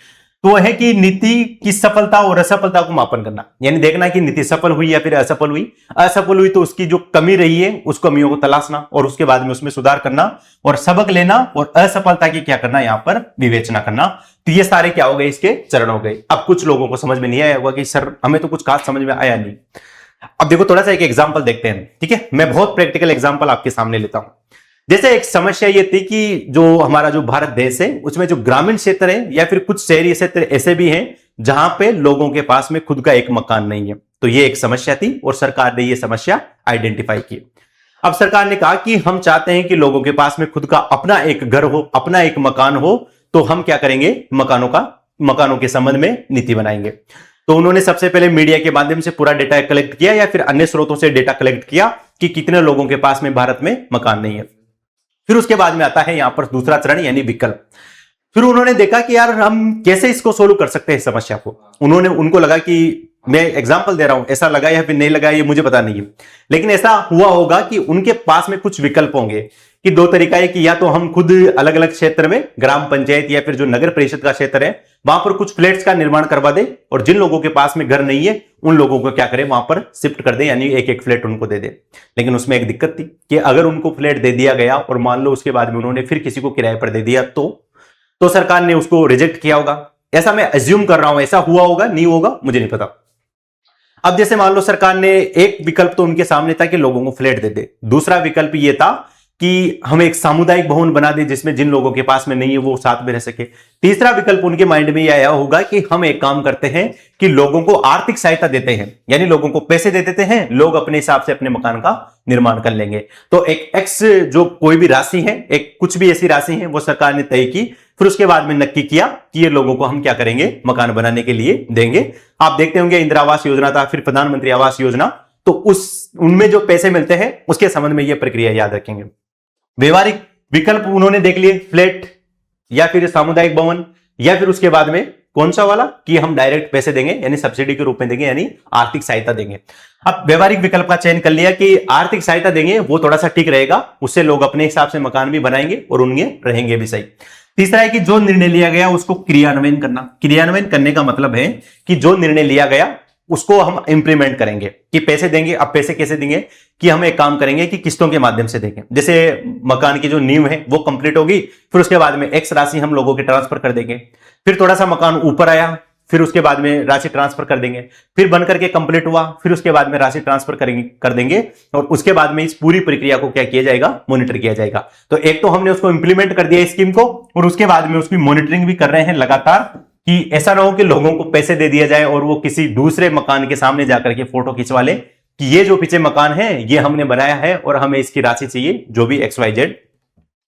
तो वह है कि नीति की सफलता और असफलता को मापन करना, यानी देखना कि नीति सफल हुई या फिर असफल हुई। असफल हुई तो उसकी जो कमी रही है उस कमियों को तलाशना और उसके बाद में उसमें सुधार करना और सबक लेना, और असफलता की क्या करना? यहां पर विवेचना करना। तो ये सारे क्या हो गए? इसके चरण हो गए। अब कुछ लोगों को समझ में नहीं आया होगा कि सर हमें तो कुछ खास समझ में आया नहीं। अब देखो थोड़ा सा एक एग्जाम्पल देखते हैं। ठीक है, मैं बहुत प्रैक्टिकल एग्जाम्पल आपके सामने लेता हूं। जैसे एक समस्या ये थी कि जो हमारा जो भारत देश है उसमें जो ग्रामीण क्षेत्र है या फिर कुछ शहरी क्षेत्र ऐसे भी हैं जहां पे लोगों के पास में खुद का एक मकान नहीं है। तो ये एक समस्या थी और सरकार ने ये समस्या आइडेंटिफाई की। अब सरकार ने कहा कि हम चाहते हैं कि लोगों के पास में खुद का अपना एक घर हो, अपना एक मकान हो, तो हम क्या करेंगे, मकानों के संबंध में नीति बनाएंगे। तो उन्होंने सबसे पहले मीडिया के माध्यम से पूरा डेटा कलेक्ट किया या फिर अन्य स्रोतों से डेटा कलेक्ट किया कि कितने लोगों के पास में भारत में मकान नहीं है। फिर उसके बाद में आता है यहां पर दूसरा चरण यानी विकल्प। फिर उन्होंने देखा कि यार हम कैसे इसको सोल्व कर सकते हैं समस्या को। उनको लगा कि मैं एग्जांपल दे रहा हूं, ऐसा लगा या फिर नहीं लगा ये मुझे पता नहीं है, लेकिन ऐसा हुआ होगा कि उनके पास में कुछ विकल्प होंगे कि दो तरीका है कि या तो हम खुद अलग अलग क्षेत्र में ग्राम पंचायत या फिर जो नगर परिषद का क्षेत्र है वहां पर कुछ फ्लैट्स का निर्माण करवा दे और जिन लोगों के पास में घर नहीं है उन लोगों को क्या करें, वहां पर शिफ्ट कर दे, यानी एक एक फ्लैट उनको दे दे। लेकिन उसमें एक दिक्कत थी कि अगर उनको फ्लैट दे दिया गया और मान लो उसके बाद में उन्होंने फिर किसी को किराए पर दे दिया तो सरकार ने उसको रिजेक्ट किया होगा। ऐसा मैं अज्यूम कर रहा हूं, ऐसा हुआ होगा नहीं होगा मुझे नहीं पता। अब जैसे मान लो सरकार ने एक विकल्प तो उनके सामने था कि लोगों को फ्लैट दे दे, दूसरा विकल्प यह था कि हम एक सामुदायिक भवन बना दे जिसमें जिन लोगों के पास में नहीं है वो साथ में रह सके। तीसरा विकल्प उनके माइंड में यह आया होगा कि हम एक काम करते हैं कि लोगों को आर्थिक सहायता देते हैं, यानी लोगों को पैसे दे देते हैं, लोग अपने हिसाब से अपने मकान का निर्माण कर लेंगे। तो एक एक्स जो कोई भी राशि है, एक कुछ भी ऐसी राशि है वो सरकार ने तय की। फिर उसके बाद में नक्की किया कि ये लोगों को हम क्या करेंगे, मकान बनाने के लिए देंगे। आप देखते होंगे इंदिरा आवास योजना था, फिर प्रधानमंत्री आवास योजना, तो उनमें जो पैसे मिलते हैं उसके संबंध में ये प्रक्रिया याद रखेंगे। व्यवहारिक विकल्प उन्होंने देख लिए, फ्लैट या फिर सामुदायिक भवन, या फिर उसके बाद में कौन सा वाला कि हम डायरेक्ट पैसे देंगे यानी सब्सिडी के रूप में देंगे, यानी आर्थिक सहायता देंगे। अब व्यवहारिक विकल्प का चयन कर लिया कि आर्थिक सहायता देंगे, वो थोड़ा सा ठीक रहेगा, उससे लोग अपने हिसाब से मकान भी बनाएंगे और उनके रहेंगे भी सही। तीसरा है कि जो निर्णय लिया गया उसको क्रियान्वयन करना। क्रियान्वयन करने का मतलब है कि जो निर्णय लिया गया उसको हम इंप्लीमेंट करेंगे कि पैसे देंगे। अब पैसे कैसे देंगे कि हम एक काम करेंगे कि किस्तों के माध्यम से देंगे। जैसे मकान की जो नींव है वो कंप्लीट होगी, फिर उसके बाद में एक्स राशि हम लोगों के ट्रांसफर कर देंगे, फिर थोड़ा सा मकान ऊपर आया, फिर उसके बाद में राशि ट्रांसफर कर देंगे, फिर बन करके कंप्लीट हुआ, फिर उसके बाद में राशि ट्रांसफर कर देंगे और उसके बाद में इस पूरी प्रक्रिया को क्या किया जाएगा, मॉनिटर किया जाएगा। तो एक तो हमने उसको इंप्लीमेंट कर दिया स्कीम को और उसके बाद में उसकी मॉनिटरिंग भी कर रहे हैं लगातार कि ऐसा ना हो कि लोगों को पैसे दे दिया जाए और वो किसी दूसरे मकान के सामने जाकर के फोटो खिंचवा ले कि ये जो पीछे मकान है ये हमने बनाया है और हमें इसकी राशि चाहिए, जो भी XYZ।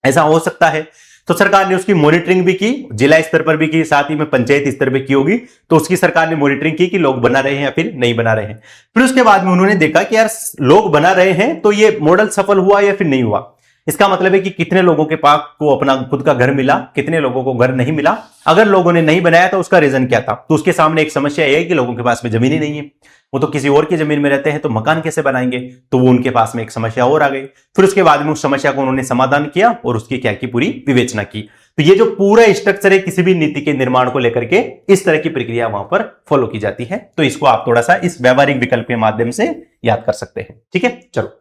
ऐसा हो सकता है तो सरकार ने उसकी मॉनिटरिंग भी की, जिला स्तर पर भी की, साथ ही में पंचायत स्तर पर की होगी, तो उसकी सरकार ने मॉनिटरिंग की कि लोग बना रहे हैं या फिर नहीं बना रहे हैं। फिर उसके बाद में उन्होंने देखा कि यार लोग बना रहे हैं तो ये मॉडल सफल हुआ या फिर नहीं हुआ। इसका मतलब है कि कितने लोगों के पास को अपना खुद का घर मिला, कितने लोगों को घर नहीं मिला। अगर लोगों ने नहीं बनाया तो उसका रीजन क्या था, तो उसके सामने एक समस्या यह है कि लोगों के पास में जमीन ही नहीं है, वो तो किसी और की जमीन में रहते हैं, तो मकान कैसे बनाएंगे, तो वो उनके पास में एक समस्या और आ गई। फिर उसके बाद में उस समस्या को उन्होंने समाधान किया और उसकी क्या की पूरी विवेचना की। तो ये जो पूरा स्ट्रक्चर है किसी भी नीति के निर्माण को लेकर के, इस तरह की प्रक्रिया वहां पर फॉलो की जाती है। तो इसको आप थोड़ा सा इस व्यवहारिक विकल्प के माध्यम से याद कर सकते हैं। ठीक है, चलो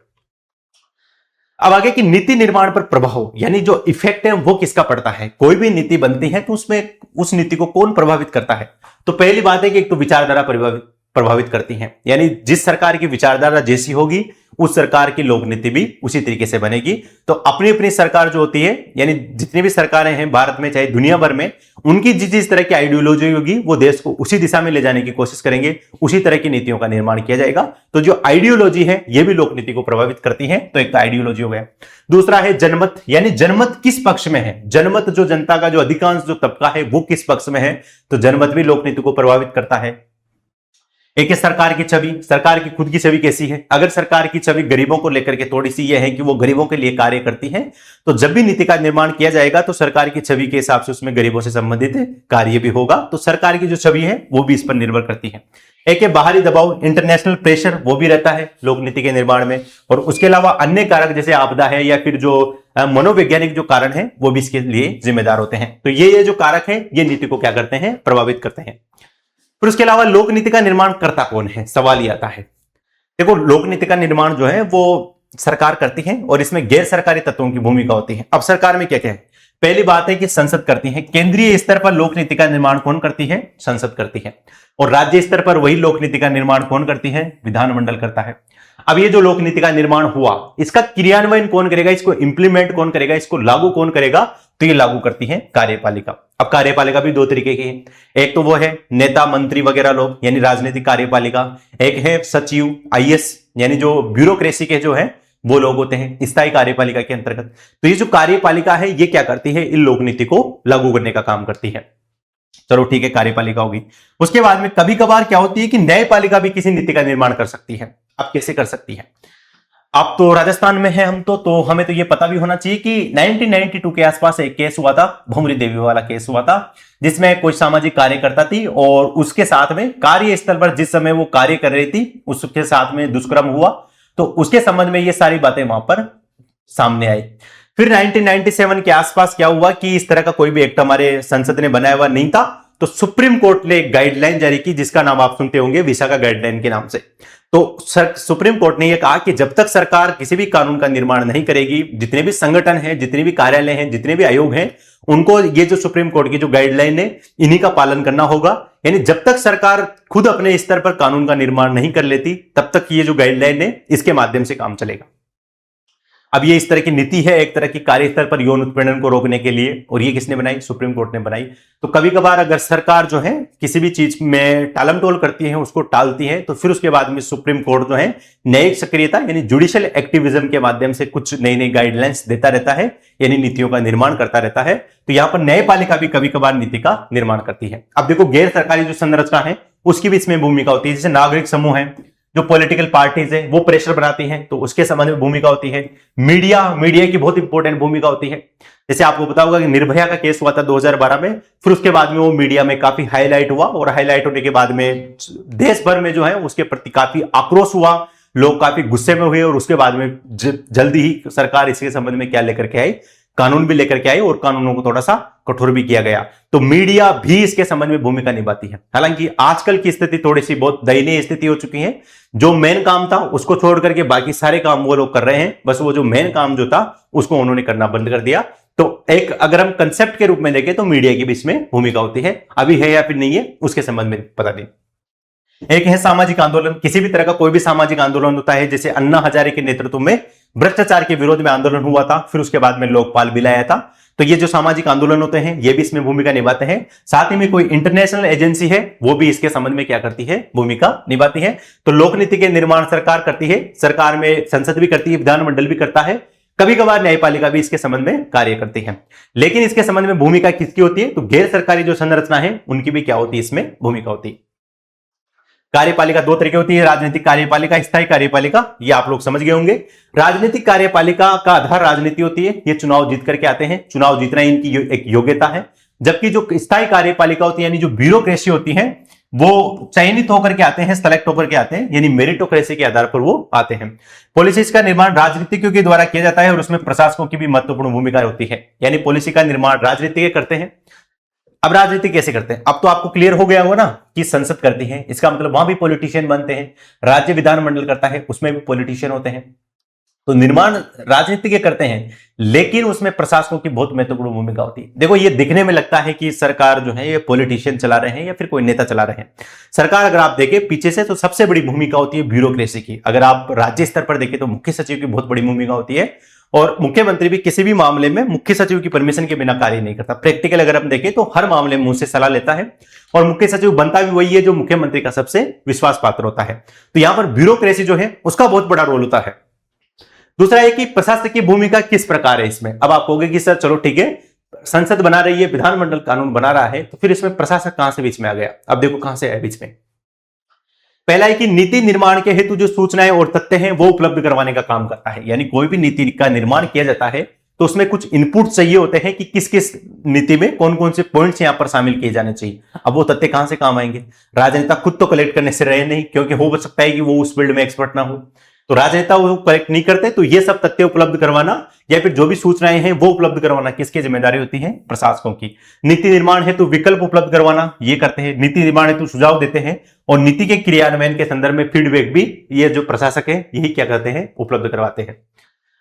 अब आगे की नीति निर्माण पर प्रभाव, यानी जो इफेक्ट है वो किसका पड़ता है। कोई भी नीति बनती है तो उसमें उस नीति को कौन प्रभावित करता है। तो पहली बात है कि एक तो विचारधारा प्रभावित करती है, यानी जिस सरकार की विचारधारा जैसी होगी उस सरकार की लोक नीति भी उसी तरीके से बनेगी। तो अपनी अपनी सरकार जो होती है, यानी जितनी भी सरकारें हैं भारत में चाहे दुनिया भर में, उनकी जिस तरह की आइडियोलॉजी होगी वो देश को उसी दिशा में ले जाने की कोशिश करेंगे, उसी तरह की नीतियों का निर्माण किया जाएगा। तो जो आइडियोलॉजी है ये भी लोक नीति को प्रभावित करती है। तो एक तो आइडियोलॉजी हो गया। दूसरा है जनमत, यानी जनमत किस पक्ष में है, जनमत जो जनता का जो अधिकांश जो तबका है वो किस पक्ष में है, तो जनमत भी लोक नीति को प्रभावित करता है। एक है सरकार की छवि, सरकार की खुद की छवि कैसी है। अगर सरकार की छवि गरीबों को लेकर के थोड़ी सी यह है कि वो गरीबों के लिए कार्य करती है, तो जब भी नीति का निर्माण किया जाएगा तो सरकार की छवि के हिसाब से उसमें गरीबों से संबंधित कार्य भी होगा। तो सरकार की जो छवि है वो भी इस पर निर्भर करती है। एक है बाहरी दबाव, इंटरनेशनल प्रेशर, वो भी रहता है लोक नीति के निर्माण में। और उसके अलावा अन्य कारक जैसे आपदा है या फिर जो मनोवैज्ञानिक जो कारण है वो भी इसके लिए जिम्मेदार होते हैं। तो ये जो कारक है ये नीति को क्या करते हैं, प्रभावित करते हैं। फिर उसके अलावा लोक नीति का निर्माण करता कौन है, सवाल ये आता है। देखो लोक नीति का निर्माण जो है वो सरकार करती है और इसमें गैर सरकारी तत्वों की भूमिका होती है। अब सरकार में क्या क्या है, पहली बात है कि संसद करती है। केंद्रीय स्तर पर लोक नीति का निर्माण कौन करती है, संसद करती है। और राज्य स्तर पर वही लोक नीति का निर्माण कौन करती है, विधानमंडल करता है। अब ये जो लोक नीति का निर्माण हुआ इसका क्रियान्वयन कौन करेगा, इसको इंप्लीमेंट कौन करेगा, इसको लागू कौन करेगा, तो ये लागू करती है कार्यपालिका। अब कार्यपालिका भी दो तरीके की है। एक तो वो है नेता मंत्री वगैरह लोग, यानी राजनीतिक कार्यपालिका। एक है सचिव आईएएस, यानी जो ब्यूरोक्रेसी के जो है वो लोग होते हैं स्थायी कार्यपालिका के अंतर्गत। तो ये जो कार्यपालिका है ये क्या करती है, इन लोक नीति को लागू करने का काम करती है। चलो ठीक है, कार्यपालिका होगी। उसके बाद में कभी कभार क्या होती है कि न्यायपालिका भी किसी नीति का निर्माण कर सकती है। अब कैसे कर सकती है, अब तो राजस्थान में है हम तो हमें तो ये पता भी होना चाहिए कि 1992 के आसपास एक केस हुआ था, भूमरी देवी वाला केस हुआ था, जिसमें कोई सामाजिक कार्यकर्ता थी और उसके साथ में कार्यस्थल पर जिस समय वो कार्य कर रही थी उसके साथ में दुष्कर्म हुआ। तो उसके संबंध में ये सारी बातें वहां पर सामने आई। फिर 1997 के आसपास क्या हुआ कि इस तरह का कोई भी एक्ट हमारे संसद ने बनाया हुआ नहीं था, तो सुप्रीम कोर्ट ने एक गाइडलाइन जारी की जिसका नाम आप सुनते होंगे विशाखा गाइडलाइन के नाम से। तो सुप्रीम कोर्ट ने यह कहा कि जब तक सरकार किसी भी कानून का निर्माण नहीं करेगी, जितने भी संगठन हैं, जितने भी कार्यालय हैं, जितने भी आयोग हैं, उनको ये जो सुप्रीम कोर्ट की जो गाइडलाइन है इन्हीं का पालन करना होगा। यानी जब तक सरकार खुद अपने स्तर पर कानून का निर्माण नहीं कर लेती तब तक ये जो गाइडलाइन है इसके माध्यम से काम चलेगा। अब ये इस तरह की नीति है एक तरह की कार्यस्थल पर यौन उत्पीड़न को रोकने के लिए, और ये किसने बनाई, सुप्रीम कोर्ट ने बनाई। तो कभी कभार अगर सरकार जो है किसी भी चीज में टालमटोल करती है, उसको टालती है, तो फिर उसके बाद में सुप्रीम कोर्ट जो है न्यायिक सक्रियता यानी जुडिशियल एक्टिविज्म के माध्यम से कुछ नई नई गाइडलाइंस देता रहता है, यानी नीतियों का निर्माण करता रहता है। तो यहां पर न्यायपालिका भी कभी कभार नीति का निर्माण करती है। अब देखो गैर सरकारी जो संरचना है उसकी भी इसमें भूमिका होती है, जैसे नागरिक समूह है, जो पॉलिटिकल पार्टीज है वो प्रेशर बनाती हैं तो उसके संबंध में भूमिका होती है। मीडिया की बहुत इंपॉर्टेंट भूमिका होती है। जैसे आपको पता होगा कि निर्भया का केस हुआ था 2012 में, फिर उसके बाद में वो मीडिया में काफी हाईलाइट हुआ, और हाईलाइट होने के बाद में देश भर में जो है उसके प्रति काफी आक्रोश हुआ, लोग काफी गुस्से में हुए, और उसके बाद में जल्दी ही सरकार इसके संबंध में क्या लेकर के आई, कानून भी लेकर के आई, और कानूनों को थोड़ा सा कठोर भी किया गया। तो मीडिया भी इसके संबंध में भूमिका निभाती है। हालांकि आजकल की स्थिति थोड़ी सी बहुत दयनीय स्थिति हो चुकी है। जो मेन काम था उसको छोड़ करके बाकी सारे काम वो लोग कर रहे हैं, बस वो जो मेन काम जो था उसको उन्होंने करना बंद कर दिया। तो एक अगर हम कंसेप्ट के रूप में देखें तो मीडिया की भी इसमें भूमिका होती है। अभी है या फिर नहीं है उसके संबंध में पता नहीं। एक है सामाजिक आंदोलन। किसी भी तरह का कोई भी सामाजिक आंदोलन होता है, जैसे अन्ना हजारे के नेतृत्व में भ्रष्टाचार के विरोध में आंदोलन हुआ था, फिर उसके बाद में लोकपाल बिल आया था, तो ये जो सामाजिक आंदोलन होते हैं ये भी इसमें भूमिका निभाते हैं। साथ ही में कोई इंटरनेशनल एजेंसी है वो भी इसके संबंध में क्या करती है, भूमिका निभाती है। तो लोक नीति के निर्माण सरकार करती है, सरकार में संसद भी करती है, विधानमंडल भी करता है, कभी कभार न्यायपालिका भी इसके संबंध में कार्य करती है। लेकिन इसके संबंध में भूमिका किसकी होती है, तो गैर सरकारी जो संरचना है उनकी भी क्या होती है, इसमें भूमिका होती है। कार्यपालिका दो तरीके होती है, राजनीतिक कार्यपालिका, स्थायी कार्यपालिका, ये आप लोग समझ गए होंगे। राजनीतिक कार्यपालिका का आधार राजनीति होती है, ये चुनाव जीत करके आते हैं, चुनाव जीतना इनकी एक योग्यता है। जबकि जो स्थायी कार्यपालिका होती है यानी जो ब्यूरोक्रेसी होती है वो चयनित होकर के आते हैं, सेलेक्ट होकर के आते हैं, यानी मेरिटोक्रेसी के आधार पर वो आते हैं। पॉलिसीज का निर्माण राजनीतिज्ञों के द्वारा किया जाता है और उसमें प्रशासकों की भी महत्वपूर्ण भूमिका होती है, यानी पॉलिसी का निर्माण राजनीतिज्ञ करते हैं। अब राजनीति कैसे करते हैं, अब तो आपको क्लियर हो गया होगा ना कि संसद करती है, इसका मतलब वहां भी पॉलिटिशियन बनते हैं। राज्य विधानमंडल करता है, उसमें भी पॉलिटिशियन होते हैं। तो निर्माण राजनीतिज्ञ करते हैं, लेकिन उसमें प्रशासकों की बहुत महत्वपूर्ण भूमिका होती है। देखो ये दिखने में लगता है कि सरकार जो है ये पॉलिटिशियन चला रहे हैं या फिर कोई नेता चला रहे हैं। सरकार अगर आप देखें पीछे से तो सबसे बड़ी भूमिका होती है ब्यूरोक्रेसी की। अगर आप राज्य स्तर पर देखें तो मुख्य सचिव की बहुत बड़ी भूमिका होती है, और मुख्यमंत्री भी किसी भी मामले में मुख्य सचिव की परमिशन के बिना कार्य नहीं करता। प्रैक्टिकल अगर हम देखें तो हर मामले में मुझसे सलाह लेता है, और मुख्य सचिव बनता भी वही है जो मुख्यमंत्री का सबसे विश्वास पात्र होता है। तो यहां पर ब्यूरोक्रेसी जो है उसका बहुत बड़ा रोल होता है। दूसरा है कि प्रशासक की भूमिका किस प्रकार है इसमें। अब आप कहोगे कि सर चलो ठीक है, संसद बना रही है, विधानमंडल कानून बना रहा है, तो फिर इसमें प्रशासक कहां से बीच में आ गया। अब देखो कहां से आया बीच में। पहला है कि नीति निर्माण के हेतु जो सूचनाएं और तथ्य हैं वो उपलब्ध करवाने का काम करता है। यानी कोई भी नीति का निर्माण किया जाता है तो उसमें कुछ इनपुट चाहिए होते हैं कि किस किस नीति में कौन कौन से पॉइंट्स यहां पर शामिल किए जाने चाहिए। अब वो तथ्य कहां से काम आएंगे, राजनेता खुद तो कलेक्ट करने से रहे नहीं, क्योंकि हो सकता है कि वो उस फील्ड में एक्सपर्ट ना हो, तो राजनेता वो कलेक्ट नहीं करते। तो ये सब तथ्य उपलब्ध करवाना या फिर जो भी सूचनाएं हैं वो उपलब्ध करवाना किसकी जिम्मेदारी होती है, प्रशासकों की। नीति निर्माण हेतु विकल्प उपलब्ध करवाना ये करते हैं, नीति निर्माण हेतु सुझाव देते हैं, और नीति के क्रियान्वयन के संदर्भ में फीडबैक भी ये जो प्रशासक है यही क्या करते हैं, उपलब्ध करवाते हैं।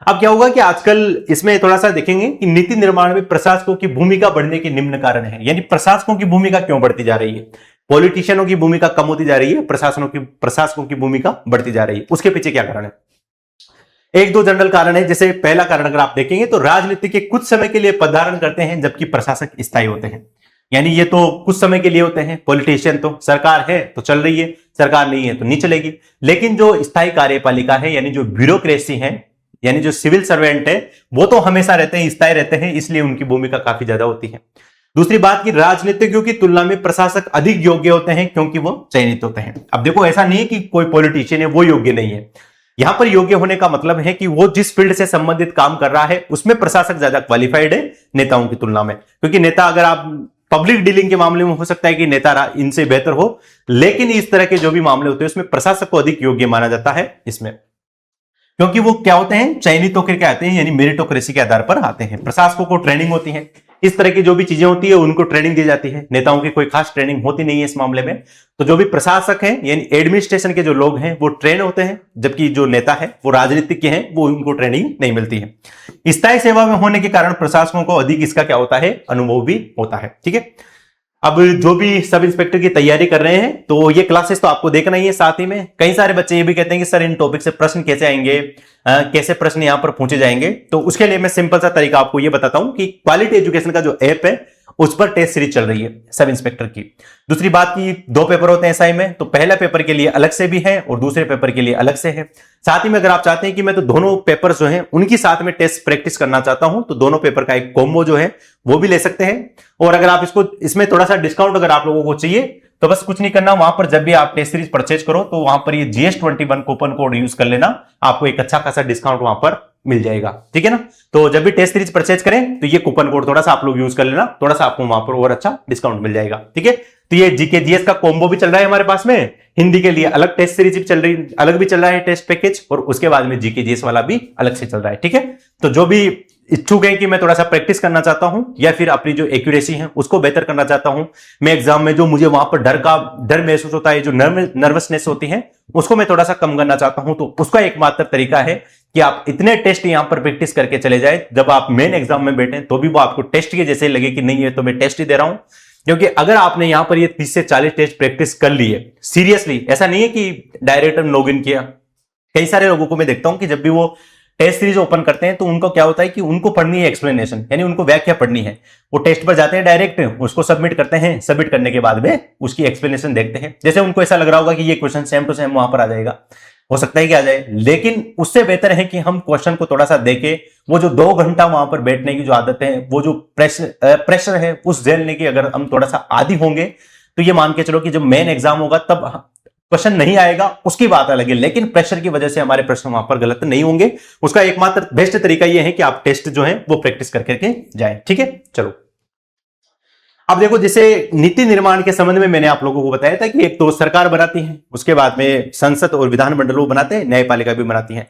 अब क्या होगा कि आजकल इसमें थोड़ा सा देखेंगे कि नीति निर्माण में प्रशासकों की भूमिका बढ़ने के निम्न कारण है। यानी प्रशासकों की भूमिका क्यों बढ़ती जा रही है, पॉलिटिशियनों की भूमिका कम होती जा रही है, प्रशासकों की भूमिका बढ़ती जा रही है, उसके पीछे क्या कारण है। एक दो जनरल कारण है। जैसे पहला कारण अगर आप देखेंगे तो राजनीति के कुछ समय के लिए पदार्पण करते हैं जबकि प्रशासक स्थायी होते हैं। यानी ये तो कुछ समय के लिए होते हैं। पॉलिटिशियन तो सरकार है तो चल रही है, सरकार नहीं है तो नहीं चलेगी। लेकिन जो स्थायी कार्यपालिका है यानी जो ब्यूरोक्रेसी है यानी जो सिविल सर्वेंट है वो तो हमेशा रहते हैं, स्थायी रहते हैं, इसलिए उनकी भूमिका काफी ज्यादा होती है। दूसरी बात की राजनीतिज्ञों की तुलना में प्रशासक अधिक योग्य होते हैं क्योंकि वो चयनित होते हैं। अब देखो ऐसा नहीं है कि कोई पॉलिटिशियन है वो योग्य नहीं है। यहां पर योग्य होने का मतलब है कि वो जिस फील्ड से संबंधित काम कर रहा है उसमें प्रशासक ज्यादा क्वालिफाइड है नेताओं की तुलना में। क्योंकि नेता, अगर आप पब्लिक डीलिंग के मामले में हो सकता है कि नेता इनसे बेहतर हो, लेकिन इस तरह के जो भी मामले होते हैं उसमें प्रशासक को अधिक योग्य माना जाता है इसमें, क्योंकि वो क्या होते हैं, चयनित होकर के आते हैं, यानी मेरिटोक्रेसी के आधार पर आते हैं। प्रशासकों को ट्रेनिंग होती है, इस तरह की जो भी चीजें होती है उनको ट्रेनिंग दी जाती है। नेताओं की कोई खास ट्रेनिंग होती नहीं है इस मामले में। तो जो भी प्रशासक हैं यानी एडमिनिस्ट्रेशन के जो लोग हैं वो ट्रेन होते हैं, जबकि जो नेता है वो राजनीतिज्ञ हैं, वो उनको ट्रेनिंग नहीं मिलती है। स्थायी सेवा में होने के कारण प्रशासकों को अधिक इसका क्या होता है, अनुभव भी होता है। ठीक है, अब जो भी सब इंस्पेक्टर की तैयारी कर रहे हैं तो ये क्लासेस तो आपको देखना ही है। साथ ही में कई सारे बच्चे ये भी कहते हैं कि सर इन टॉपिक से प्रश्न कैसे आएंगे, कैसे प्रश्न यहां पर पूछे जाएंगे। तो उसके लिए मैं सिंपल सा तरीका आपको ये बताता हूं कि क्वालिटी एजुकेशन का जो ऐप है उस पर टेस्ट सीरीज चल रही है सब इंस्पेक्टर की। दूसरी बात की 2 पेपर होते हैं एसआई में, तो पहला पेपर के लिए अलग से भी है और दूसरे पेपर के लिए अलग से है। साथ ही में अगर आप चाहते हैं कि मैं तो दोनों पेपर जो हैं उनकी साथ में टेस्ट प्रैक्टिस करना चाहता हूं तो दोनों पेपर का एक कॉम्बो जो है वो भी ले सकते हैं। और अगर आप इसमें थोड़ा सा डिस्काउंट अगर आप लोगों को चाहिए तो बस कुछ नहीं करना, वहां पर जब भी आप टेस्ट सीरीज परचेज करो तो वहां पर ये GS21 कूपन कोड यूज कर लेना, आपको एक अच्छा खासा डिस्काउंट वहां पर मिल जाएगा। ठीक है ना, तो जब भी टेस्ट सीरीज परचेज करें तो ये कूपन कोड थोड़ा सा आप लोग यूज कर लेना, थोड़ा सा आपको वहां पर और अच्छा डिस्काउंट मिल जाएगा। ठीक है, तो ये जीके जीएस का कॉम्बो भी चल रहा है हमारे पास में, हिंदी के लिए अलग टेस्ट सीरीज भी चल रही, अलग भी चल रहा है टेस्ट पैकेज, और उसके बाद में जीके जीएस वाला भी अलग से चल रहा है। ठीक है, तो जो भी इच्छुक है कि मैं थोड़ा सा प्रैक्टिस करना चाहता हूं या फिर अपनी जो एक्यूरेसी है उसको बेहतर करना चाहता हूं, मैं एग्जाम में जो मुझे वहां पर डर महसूस होता है, जो नर्वसनेस होती है उसको मैं थोड़ा सा कम करना चाहता हूं, तो उसका एकमात्र तरीका है कि आप इतने टेस्ट यहां पर प्रैक्टिस करके चले जाए, जब आप मेन एग्जाम में बैठे तो भी वो आपको टेस्ट के जैसे लगे कि नहीं है तो मैं टेस्ट ही दे रहा हूं। क्योंकि अगर आपने यहां पर ये 30 से 40 टेस्ट प्रैक्टिस कर ली है सीरियसली, ऐसा नहीं है कि डायरेक्ट लॉग इन किया, कई सारे लोगों को मैं देखता हूं कि जब भी वो टेस्ट सीरीज ओपन करते हैं तो उनको क्या होता है कि उनको पढ़नी है एक्सप्लेनेशन, यानी उनको व्याख्या पढ़नी है। वो टेस्ट पर जाते हैं डायरेक्ट, उसको सबमिट करते हैं, सबमिट करने के बाद में उसकी एक्सप्लेनेशन देखते हैं, जैसे उनको ऐसा लग रहा होगा कि ये क्वेश्चन सेम टू सेम वहां पर आ जाएगा, हो सकता है कि आ जाए, लेकिन उससे बेहतर है कि हम क्वेश्चन को थोड़ा सा देखें। वो जो 2 घंटा वहां पर बैठने की जो आदत है, वो जो प्रेशर है उस झेलने की अगर हम थोड़ा सा आदी होंगे तो ये मान के चलो कि जब मेन एग्जाम होगा तब क्वेश्चन नहीं आएगा, उसकी बात अलग है, लेकिन प्रेशर की वजह से हमारे प्रश्न वहां पर गलत नहीं होंगे। उसका एकमात्र बेस्ट तरीका यह है कि आप टेस्ट जो है वो प्रैक्टिस करके जाएं। ठीक है, चलो अब देखो, जैसे नीति निर्माण के संबंध में मैंने आप लोगों को बताया था कि एक तो सरकार बनाती है, उसके बाद में संसद और विधानमंडल वो बनाते हैं, न्यायपालिका भी बनाती है।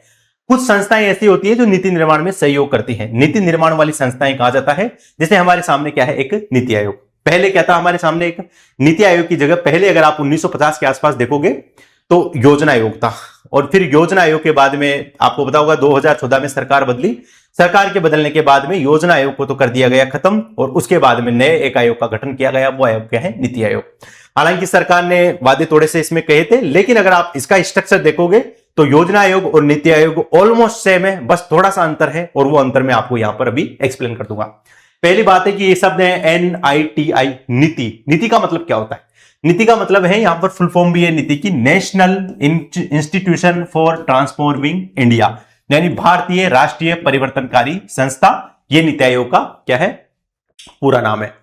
कुछ संस्थाएं ऐसी होती है जो नीति निर्माण में सहयोग करती हैं। नीति निर्माण वाली संस्थाएं कहा जाता है, जैसे हमारे सामने क्या है, एक नीति आयोग। पहले क्या था हमारे सामने, एक नीति आयोग की जगह पहले अगर आप 1950 के आसपास देखोगे तो योजना आयोग था, और फिर योजना आयोग के बाद में आपको पता होगा 2014 में सरकार बदली, सरकार के बदलने के बाद में योजना आयोग को तो कर दिया गया खत्म, और उसके बाद में नए एक आयोग का गठन किया गया, वो आयोग क्या है, नीति आयोग। हालांकि सरकार ने वादे थोड़े से इसमें कहे थे, लेकिन अगर आप इसका स्ट्रक्चर देखोगे तो योजना आयोग और नीति आयोग ऑलमोस्ट सेम है, बस थोड़ा सा अंतर है, और वो अंतर मैं आपको यहां पर अभी एक्सप्लेन कर दूंगा। पहली बात है कि ये शब्द है NITI, नीति। नीति का मतलब क्या होता है? नीति का मतलब है, यहां पर फुल फॉर्म भी है नीति की, national institution for transforming India, यानी भारतीय राष्ट्रीय परिवर्तनकारी संस्था। ये नीति आयोग का क्या है, पूरा नाम है।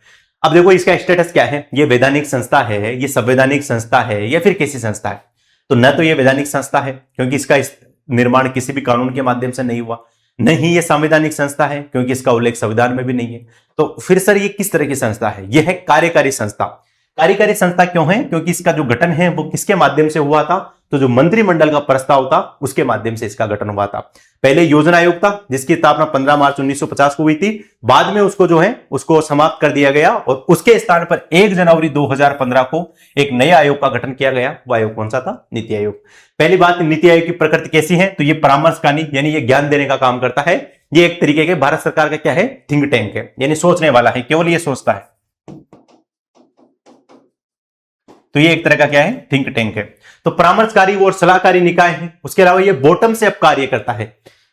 अब देखो इसका स्टेटस क्या है, ये वैधानिक संस्था है, ये संवैधानिक संस्था है, या फिर कैसी संस्था है? तो न तो ये वैधानिक संस्था है क्योंकि इसका निर्माण किसी भी कानून के माध्यम से नहीं हुआ, नहीं ये संवैधानिक संस्था है क्योंकि इसका उल्लेख संविधान में भी नहीं है। तो फिर सर ये किस तरह की संस्था है? यह है कार्यकारी संस्था। कार्यकारी संस्था क्यों है? क्योंकि इसका जो गठन है वो किसके माध्यम से हुआ था? तो जो मंत्रिमंडल का प्रस्ताव था उसके माध्यम से इसका गठन हुआ था। पहले योजना आयोग था जिसकी स्थापना 15 मार्च 1950 को हुई थी, बाद में उसको जो है उसको समाप्त कर दिया गया, और उसके स्थान पर 1 जनवरी 2015 को एक नए आयोग का गठन किया गया। वो आयोग कौन सा था? नीति आयोग। पहली बात, नीति आयोग की प्रकृति कैसी है? तो ये परामर्शकारी, यानी ये ज्ञान देने का काम करता है। ये एक तरीके के भारत सरकार का क्या है, थिंक टैंक है, यानी सोचने वाला है, केवल ये सोचता है। तो ये एक तरह का क्या है, थिंक टैंक है। तो परामर्शकारी और सलाहकारी निकाय है। उसके अलावा ये बॉटम से अप कार्य करता है।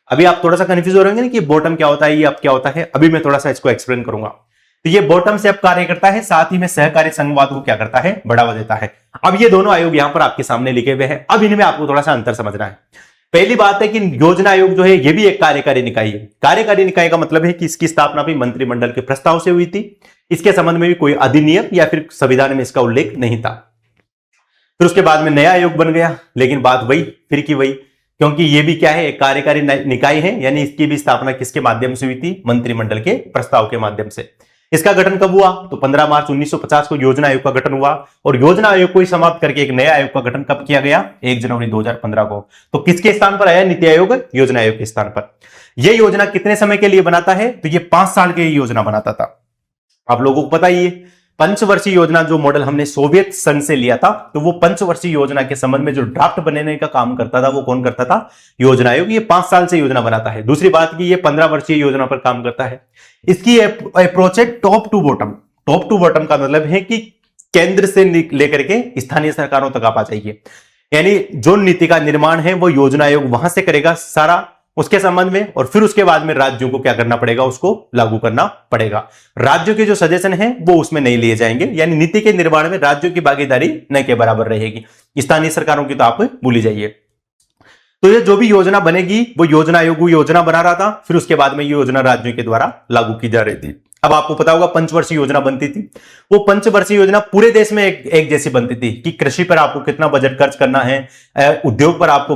अभी आप थोड़ा सा कंफ्यूज हो रहे होंगे ना कि बॉटम क्या होता है, ये अप क्या होता है, अभी मैं थोड़ा सा इसको एक्सप्लेन करूंगा। तो ये बॉटम से अप कार्य करता है, साथ ही में सहकारी संघवाद को क्या करता है, बढ़ावा देता है। अब ये दोनों आयोग यहां पर आपके सामने लिखे हुए हैं। अब इनमें आपको थोड़ा सा अंतर समझना है। पहली बात है कि योजना आयोग जो है ये भी एक कार्यकारी निकाय है। कार्यकारी निकाय का मतलब है कि इसकी स्थापना भी मंत्रिमंडल के प्रस्ताव से हुई थी। इसके संबंध में भी कोई अधिनियम या फिर संविधान में इसका उल्लेख नहीं था। फिर उसके बाद में नया आयोग बन गया, लेकिन बात वही फिर की वही, क्योंकि ये भी क्या है, एक कार्यकारी निकाय है, यानी इसकी भी स्थापना किसके माध्यम से हुई थी, मंत्रिमंडल के प्रस्ताव के माध्यम से। इसका गठन कब हुआ, तो 15 मार्च 1950 को योजना आयोग का गठन हुआ, और योजना आयोग को ही समाप्त करके एक नया आयोग का गठन कब किया गया, 1 जनवरी 2015 को। तो किसके स्थान पर आया नीति आयोग, योजना आयोग के स्थान पर। यह योजना कितने समय के लिए बनाता है, तो यह 5 साल के लिए योजना बनाता था। आप लोगों को पता ही है, पंचवर्षीय योजना जो मॉडल हमने सोवियत संघ से लिया था, तो वो पंचवर्षीय योजना के संबंध में जो ड्राफ्ट बनाने का काम करता था वो कौन करता था, योजना आयोग। ये 5 साल से योजना बनाता है। दूसरी बात की ये 15 वर्षीय योजना पर काम करता है। इसकी अप्रोच है top to bottom. Top to bottom का मतलब है कि केंद्र से लेकर के स्थानीय सरकारों तक आप आ जाइए, यानी जो नीति का निर्माण है वो योजना आयोग वहां से करेगा सारा उसके संबंध में, और फिर उसके बाद में राज्यों को क्या करना पड़ेगा, उसको लागू करना पड़ेगा। राज्यों के जो सजेशन है वो उसमें नहीं लिए जाएंगे, यानी नीति के निर्माण में राज्यों की भागीदारी न के बराबर रहेगी। स्थानीय सरकारों की तो आप भूल जाइए। तो ये जो भी योजना बनेगी वो योजना आयोग योजना बना रहा था, फिर उसके बाद में ये योजना राज्यों के द्वारा लागू की जा रही थी। अब आपको पता होगा पंचवर्षीय योजना बनती थी। वो पंचवर्षीय योजना पूरे देश में एक जैसी बनती थी कि कृषि पर आपको कितना बजट खर्च करना है, उद्योग पर आपको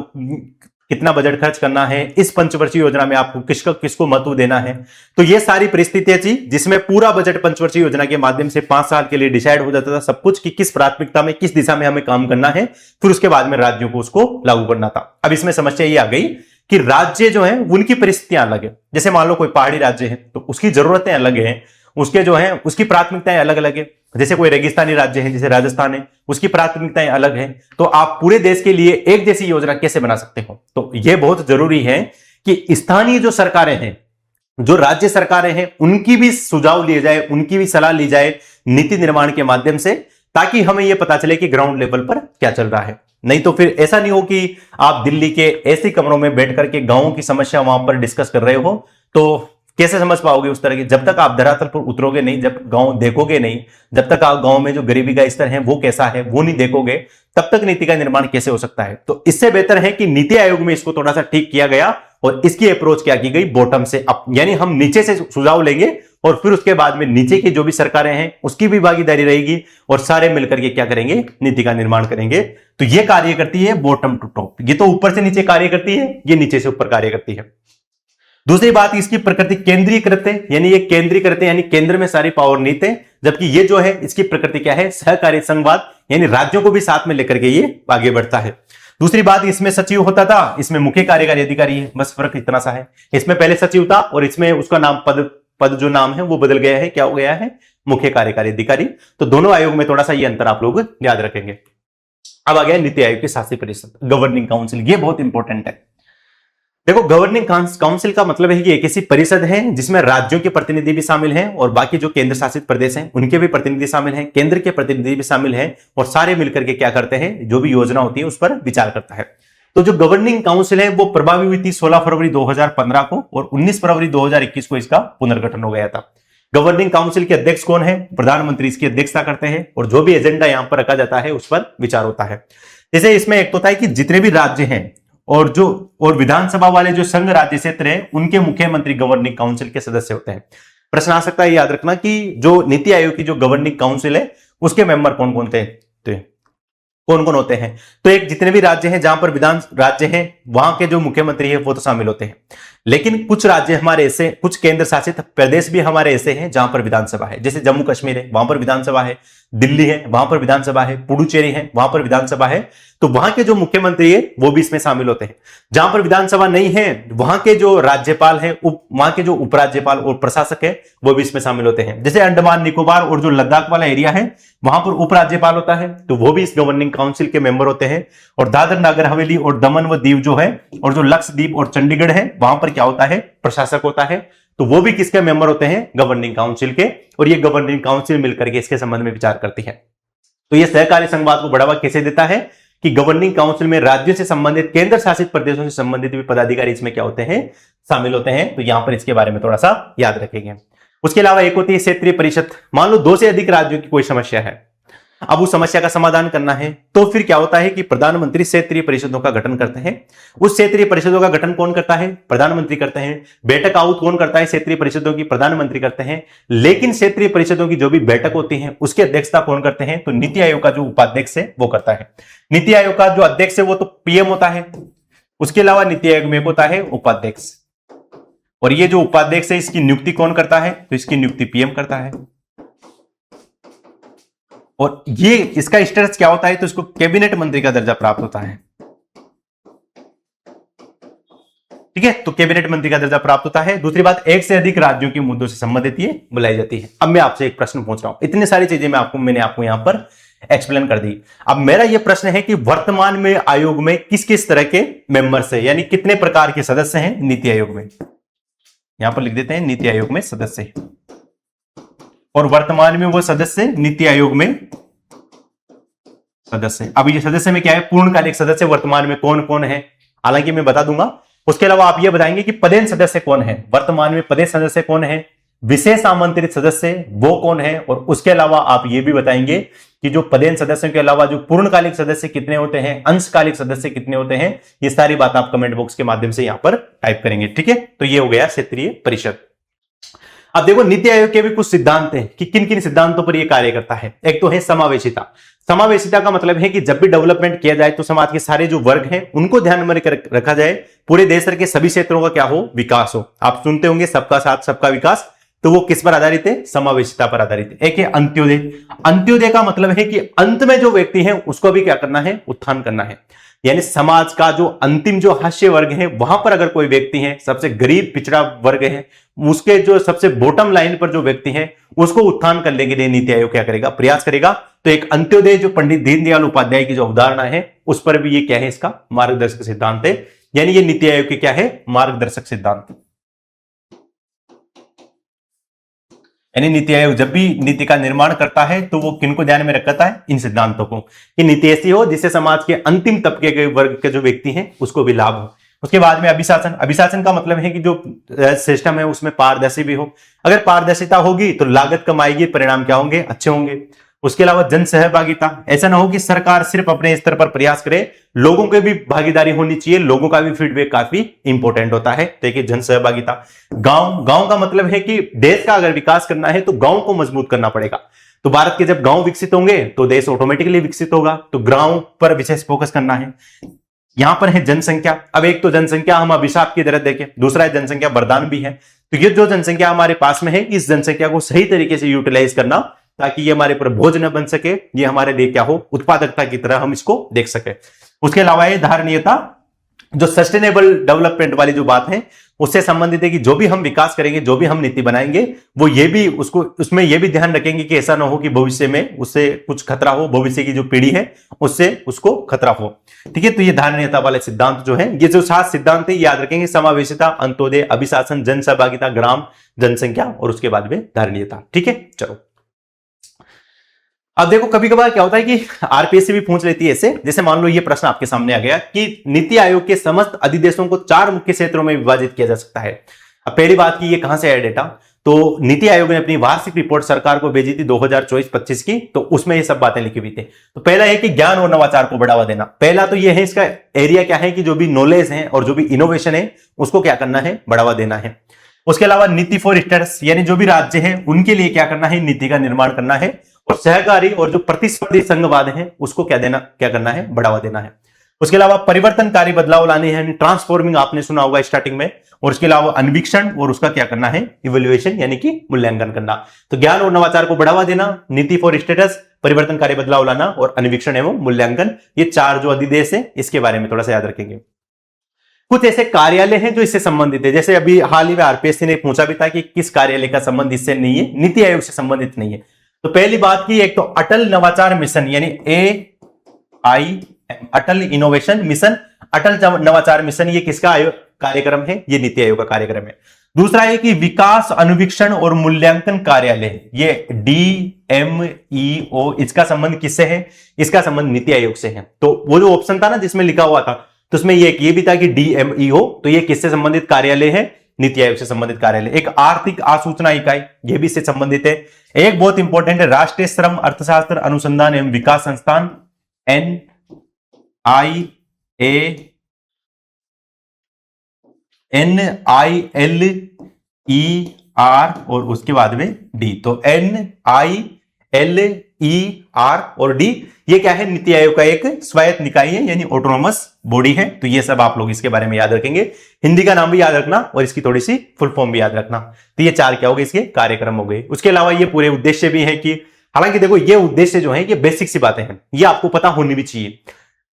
कितना बजट खर्च करना है, इस पंचवर्षीय योजना में आपको किसको महत्व देना है। तो ये सारी परिस्थितियां थी जिसमें पूरा बजट पंचवर्षीय योजना के माध्यम से 5 साल के लिए डिसाइड हो जाता था सब कुछ, कि किस प्राथमिकता में किस दिशा में हमें काम करना है, फिर उसके बाद में राज्यों को उसको लागू करना था। अब इसमें समस्या ये आ गई कि राज्य जो है उनकी परिस्थितियां अलग है। जैसे मान लो कोई पहाड़ी राज्य है तो उसकी जरूरतें अलग है, उसके जो है उसकी प्राथमिकताएं अलग अलग है। जैसे कोई रेगिस्तानी राज्य है जैसे राजस्थान है, उसकी प्राथमिकताएं अलग है। तो आप पूरे देश के लिए एक जैसी योजना कैसे बना सकते हो। तो यह बहुत जरूरी है कि स्थानीय जो सरकारें हैं, जो राज्य सरकारें हैं, उनकी भी सुझाव लिए जाए, उनकी भी सलाह ली जाए नीति निर्माण के माध्यम से, ताकि हमें यह पता चले कि ग्राउंड लेवल पर क्या चल रहा है। नहीं तो फिर ऐसा नहीं हो कि आप दिल्ली के ऐसे कमरों में बैठ करके गांवों की समस्या वहां पर डिस्कस कर रहे हो, तो कैसे समझ पाओगे उस तरह की, जब तक आप धरातल पर उतरोगे नहीं, जब गांव देखोगे नहीं, जब तक आप गांव में जो गरीबी का स्तर है वो कैसा है वो नहीं देखोगे, तब तक नीति का निर्माण कैसे हो सकता है। तो इससे बेहतर है कि नीति आयोग में इसको थोड़ा सा ठीक किया गया और इसकी अप्रोच क्या की गई, बॉटम से अप, यानी हम नीचे से सुझाव लेंगे और फिर उसके बाद में नीचे की जो भी सरकारें हैं उसकी भी भागीदारी रहेगी और सारे मिलकर के क्या करेंगे, नीति का निर्माण करेंगे। तो ये कार्य करती है बॉटम टू टॉप। ये तो ऊपर से नीचे कार्य करती है, ये नीचे से ऊपर कार्य करती है। दूसरी बात, इसकी प्रकृति केंद्रीकृत है, यानी ये केंद्रीकृत है, यानी केंद्र में सारी पावर नीत है। जबकि ये जो है इसकी प्रकृति क्या है, सहकारी संघवाद, यानी राज्यों को भी साथ में लेकर के ये आगे बढ़ता है। दूसरी बात, इसमें सचिव होता था, इसमें मुख्य कार्यकारी अधिकारी है, बस फर्क इतना सा है। इसमें पहले सचिव था और इसमें उसका नाम पद जो नाम है वो बदल गया है, क्या हो गया है, मुख्य कार्यकारी अधिकारी। तो दोनों आयोग में थोड़ा सा ये अंतर आप लोग याद रखेंगे। अब आ गया नीति आयोग की शासी परिषद, गवर्निंग काउंसिल। ये बहुत इंपॉर्टेंट है। देखो, गवर्निंग काउंसिल का मतलब है कि एक ऐसी परिषद है जिसमें राज्यों के प्रतिनिधि भी शामिल हैं और बाकी जो केंद्र शासित प्रदेश हैं उनके भी प्रतिनिधि शामिल हैं, केंद्र के प्रतिनिधि भी शामिल हैं, और सारे मिलकर के क्या करते हैं, जो भी योजना होती है उस पर विचार करता है। तो जो गवर्निंग काउंसिल है वो प्रभावी हुई थी 16 फरवरी 2015 को, और 19 फरवरी 2021 को इसका पुनर्गठन हो गया था। गवर्निंग काउंसिल के अध्यक्ष कौन है, प्रधानमंत्री इसकी अध्यक्षता करते हैं, और जो भी एजेंडा यहां पर रखा जाता है उस पर विचार होता है। जैसे इसमें एक तो था कि जितने भी राज्य हैं और विधानसभा वाले जो संघ राज्य क्षेत्र है उनके मुख्यमंत्री गवर्निंग काउंसिल के सदस्य होते हैं। प्रश्न आ सकता है, याद रखना कि जो नीति आयोग की जो गवर्निंग काउंसिल है उसके मेंबर कौन कौन थे, तो कौन कौन होते हैं। तो एक जितने भी राज्य हैं जहां पर विधान राज्य हैं वहां के जो मुख्यमंत्री है वो तो शामिल होते हैं, लेकिन कुछ राज्य हमारे ऐसे, कुछ केंद्र शासित प्रदेश भी हमारे ऐसे हैं जहां पर विधानसभा है। जैसे जम्मू कश्मीर है, वहां पर विधानसभा है, दिल्ली है, वहां पर विधानसभा है, पुडुचेरी है, वहां पर विधानसभा है। तो वहां के जो मुख्यमंत्री है वो भी इसमें शामिल होते हैं। जहां पर विधानसभा नहीं है वहां के जो राज्यपाल है, वहां के जो उपराज्यपाल और प्रशासक है वो भी इसमें शामिल होते हैं। जैसे अंडमान निकोबार और जो लद्दाख वाला एरिया है वहां पर उपराज्यपाल होता है, तो वो भी इस गवर्निंग काउंसिल के मेंबर होते हैं। और दादर नगर हवेली और दमन व दीव जो है, और जो लक्षद्वीप और चंडीगढ़ है, वहां पर क्या होता है, प्रशासक होता है। तो वो भी किसके मेंबर होते हैं, गवर्निंग काउंसिल के। और ये गवर्निंग काउंसिल मिलकर के इसके संबंध में विचार करती है। तो ये सहकारी संघवाद को बढ़ावा कैसे देता है कि गवर्निंग काउंसिल में राज्यों से संबंधित, केंद्र शासित प्रदेशों से संबंधित भी पदाधिकारी इसमें क्या होते हैं, शामिल होते हैं। तो यहां पर इसके बारे में थोड़ा सा याद रखेंगे। उसके अलावा एक होती है क्षेत्रीय परिषद। मान लो 2 से अधिक राज्यों की कोई समस्या है, अब उस समस्या का समाधान करना है, तो फिर क्या होता है कि प्रधानमंत्री क्षेत्रीय परिषदों का गठन करते हैं। उस क्षेत्रीय परिषदों का गठन कौन करता है? प्रधानमंत्री करते हैं। बैठक आउट कौन करता है क्षेत्रीय परिषदों की? प्रधानमंत्री करते हैं। लेकिन क्षेत्रीय परिषदों की जो भी बैठक होती है उसकी अध्यक्षता कौन करते हैं? तो नीति आयोग का जो उपाध्यक्ष है वो करता है। नीति आयोग का जो अध्यक्ष है वो तो पीएम होता है। उसके अलावा नीति आयोग में होता है उपाध्यक्ष, और ये जो उपाध्यक्ष है इसकी नियुक्ति कौन करता है? तो इसकी नियुक्ति पीएम करता है। और ये इसका स्टेटस क्या होता है? तो इसको कैबिनेट मंत्री का दर्जा प्राप्त होता है। ठीक है, तो कैबिनेट मंत्री का दर्जा प्राप्त होता है। दूसरी बात, एक से अधिक राज्यों के मुद्दों से संबंधित ये बुलाई जाती है। अब मैं आपसे एक प्रश्न पूछ रहा हूं, इतनी सारी चीजें मैंने आपको यहां पर एक्सप्लेन कर दी। अब मेरा यह प्रश्न है कि वर्तमान में आयोग में किस किस तरह के मेंबर्स है, यानी कितने प्रकार के सदस्य हैं नीति आयोग में। यहां पर लिख देते हैं नीति आयोग में सदस्य, और वर्तमान में वो सदस्य नीति आयोग में सदस्य। अब ये सदस्य में क्या है? पूर्णकालिक सदस्य वर्तमान में कौन कौन है, हालांकि मैं बता दूंगा। उसके अलावा आप ये बताएंगे कि पदेन सदस्य कौन है, वर्तमान में पदेन सदस्य कौन है, विशेष आमंत्रित सदस्य वो कौन है, और उसके अलावा आप ये भी बताएंगे कि जो पदेन सदस्यों के अलावा जो पूर्णकालिक सदस्य कितने होते हैं, अंशकालिक सदस्य कितने होते हैं। ये सारी बात आप कमेंट बॉक्स के माध्यम से यहां पर टाइप करेंगे। ठीक है, तो ये हो गया क्षेत्रीय परिषद। अब देखो नीति आयोग के भी कुछ सिद्धांत हैं कि किन किन सिद्धांतों पर यह कार्य करता है। एक तो है समावेशिता। समावेशिता का मतलब है कि जब भी डेवलपमेंट किया जाए तो समाज के सारे जो वर्ग हैं उनको ध्यान में रखा जाए, पूरे देश के सभी क्षेत्रों का क्या हो? विकास हो। आप सुनते होंगे सबका साथ सबका विकास, तो वो किस पर आधारित है? समावेशिता पर आधारित है। एक है अंत्योदय। अंत्योदय का मतलब है कि अंत में जो व्यक्ति है उसको भी क्या करना है? उत्थान करना है। यानी समाज का जो अंतिम जो हाशिए वर्ग है वहां पर अगर कोई व्यक्ति है, सबसे गरीब पिछड़ा वर्ग है, उसके जो सबसे बॉटम लाइन पर जो व्यक्ति है उसको उत्थान करने के लिए नीति आयोग क्या करेगा? प्रयास करेगा। तो एक अंत्योदय जो पंडित दीनदयाल उपाध्याय की जो अवधारणा है उस पर भी ये क्या है? इसका मार्गदर्शक सिद्धांत है। यानी ये नीति आयोग के क्या है? मार्गदर्शक सिद्धांत। यानी नीति आयोग जब भी नीति का निर्माण करता है तो वो किनको ध्यान में रखता है? इन सिद्धांतों को, कि नीति ऐसी हो जिससे समाज के अंतिम तबके के वर्ग के जो व्यक्ति हैं उसको भी लाभ हो। उसके बाद में अभिशासन। अभिशासन का मतलब है कि जो सिस्टम है उसमें पारदर्शी भी हो। अगर पारदर्शिता होगी तो लागत कम आएगी, परिणाम क्या होंगे? अच्छे होंगे। उसके अलावा जन सहभागिता। ऐसा ना हो कि सरकार सिर्फ अपने स्तर पर प्रयास करे, लोगों की भी भागीदारी होनी चाहिए, लोगों का भी फीडबैक काफी इंपॉर्टेंट होता है। देखिए जन सहभागिता। गांव का मतलब है कि देश का अगर विकास करना है तो गांव को मजबूत करना पड़ेगा। तो भारत के जब गांव विकसित होंगे तो देश ऑटोमेटिकली विकसित होगा। तो गांव पर विशेष फोकस करना है। यहां पर है जनसंख्या। अब एक तो जनसंख्या हम अभिशाप की तरह देखें, दूसरा है जनसंख्या वरदान भी है। तो ये जो जनसंख्या हमारे पास में है, इस जनसंख्या को सही तरीके से यूटिलाइज करना, ताकि ये हमारे पर बोझ न बन सके, ये हमारे लिए क्या हो? उत्पादकता की तरह हम इसको देख सके। उसके अलावा ये धारणीयता, जो सस्टेनेबल डेवलपमेंट वाली जो बात है उससे संबंधित है कि जो भी हम विकास करेंगे, जो भी हम नीति बनाएंगे, वो ये भी उसमें ये भी ध्यान रखेंगे कि ऐसा ना हो कि भविष्य में उससे कुछ खतरा हो, भविष्य की जो पीढ़ी है उससे उसको खतरा हो। ठीक है, तो ये धारणीयता वाले सिद्धांत जो है, ये जो 7 सिद्धांत है याद रखेंगे। समावेशिता, अंत्योदय, अभिशासन, जन सहभागिता, ग्राम, जनसंख्या और उसके बाद में धारणीयता। ठीक है, चलो अब देखो कभी कभार क्या होता है कि आरपीएससी भी पूछ लेती है ऐसे, जैसे मान लो ये प्रश्न आपके सामने आ गया कि नीति आयोग के समस्त अधिदेशों को 4 मुख्य क्षेत्रों में विभाजित किया जा सकता है। अब पहली बात की ये कहां से आया डेटा? तो नीति आयोग ने अपनी वार्षिक रिपोर्ट सरकार को भेजी थी 2024-25 की, तो उसमें ये सब बातें लिखी हुई थी। तो पहला है कि ज्ञान और नवाचार को बढ़ावा देना। पहला तो ये है, इसका एरिया क्या है कि जो भी नॉलेज है और जो भी इनोवेशन है उसको क्या करना है? बढ़ावा देना है। उसके अलावा नीति फॉर स्टेट्स, यानी जो भी राज्य हैं उनके लिए क्या करना है? नीति का निर्माण करना है। और सहकारी और जो प्रतिस्पर्धी संघवाद है उसको क्या करना है? बढ़ावा देना है। उसके अलावा परिवर्तनकारी बदलाव लाने हैं, ट्रांसफॉर्मिंग आपने सुना होगा स्टार्टिंग में। और उसके अलावा अन्वीक्षण और उसका क्या करना है? इवैल्यूएशन, यानी कि मूल्यांकन करना। तो ज्ञान और नवाचार को बढ़ावा देना, नीति फॉर स्टेटस, परिवर्तनकारी बदलाव लाना और अन्वीक्षण एवं मूल्यांकन, ये 4 जो अधिदेश है इसके बारे में थोड़ा सा याद रखेंगे। कुछ ऐसे कार्यालय हैं जो इससे संबंधित है, जैसे अभी हाल ही में आरपीएससी ने पूछा भी था कि किस कार्यालय का संबंध इससे नहीं है, नीति आयोग से संबंधित नहीं है। तो पहली बात की, एक तो अटल नवाचार मिशन यानी AIM, अटल इनोवेशन मिशन, अटल नवाचार मिशन, ये किसका कार्यक्रम है? ये नीति आयोग का कार्यक्रम है। दूसरा है कि विकास अनुवीक्षण और मूल्यांकन कार्यालय, ये DMEO, इसका संबंध किससे है? इसका संबंध नीति आयोग से है। तो वो जो ऑप्शन था ना जिसमें लिखा हुआ था, तो उसमें ये भी था कि DMEO, तो ये किससे संबंधित कार्यालय है? नीति आयोग से संबंधित कार्यालय। एक आर्थिक आसूचना इकाई, यह भी इससे संबंधित है। एक बहुत इंपॉर्टेंट है, राष्ट्रीय श्रम अर्थशास्त्र अनुसंधान एवं विकास संस्थान, NILER और उसके बाद में डी। तो NILER और डी, ये क्या है, नीति आयोग का एक स्वायत्त निकाय है, यानी ऑटोनोमस बॉडी है। तो ये सब आप लोग इसके बारे में याद रखेंगे, हिंदी का नाम भी याद रखना और इसकी थोड़ी सी फुल फॉर्म भी याद रखना। तो ये 4 क्या हो गए, इसके कार्यक्रम हो गए। उसके अलावा ये पूरे उद्देश्य भी है कि, हालांकि देखो ये उद्देश्य जो है ये बेसिक सी बातें हैं, ये आपको पता होनी भी चाहिए,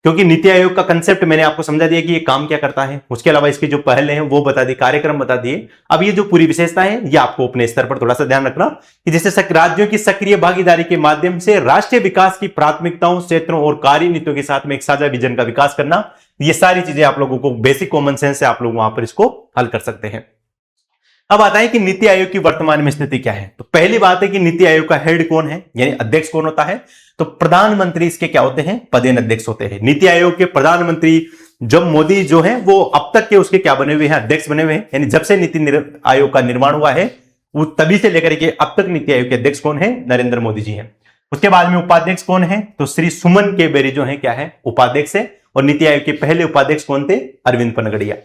क्योंकि नीति आयोग का कंसेप्ट मैंने आपको समझा दिया कि ये काम क्या करता है। उसके अलावा इसके जो पहले हैं वो बता दिए, कार्यक्रम बता दिए। अब ये जो पूरी विशेषता है ये आपको अपने स्तर पर थोड़ा सा ध्यान रखना कि जैसे राज्यों की सक्रिय भागीदारी के माध्यम से राष्ट्रीय विकास की प्राथमिकताओं, क्षेत्रों और कार्य नीतियों के साथ में एक साझा विजन का विकास करना, ये सारी चीजें आप लोगों को बेसिक कॉमन सेंस से आप लोग वहां पर इसको हल कर सकते हैं। अब आता है कि नीति आयोग की वर्तमान में स्थिति क्या है। तो पहली बात है कि नीति आयोग का हेड कौन है, यानी अध्यक्ष कौन होता है। तो प्रधानमंत्री इसके क्या होते हैं, पदेन अध्यक्ष होते हैं। नीति आयोग के प्रधानमंत्री जब मोदी जो है वो अब तक के उसके क्या बने हुए हैं, अध्यक्ष बने हुए हैं। यानी जब से नीति आयोग का निर्माण हुआ है वो तभी से लेकर के अब तक नीति आयोग के अध्यक्ष कौन है, नरेंद्र मोदी जी हैं। उसके बाद में उपाध्यक्ष कौन है, तो श्री सुमन के बेरी जो है क्या है, उपाध्यक्ष है। और नीति आयोग के पहले उपाध्यक्ष कौन थे, अरविंद पनगड़िया।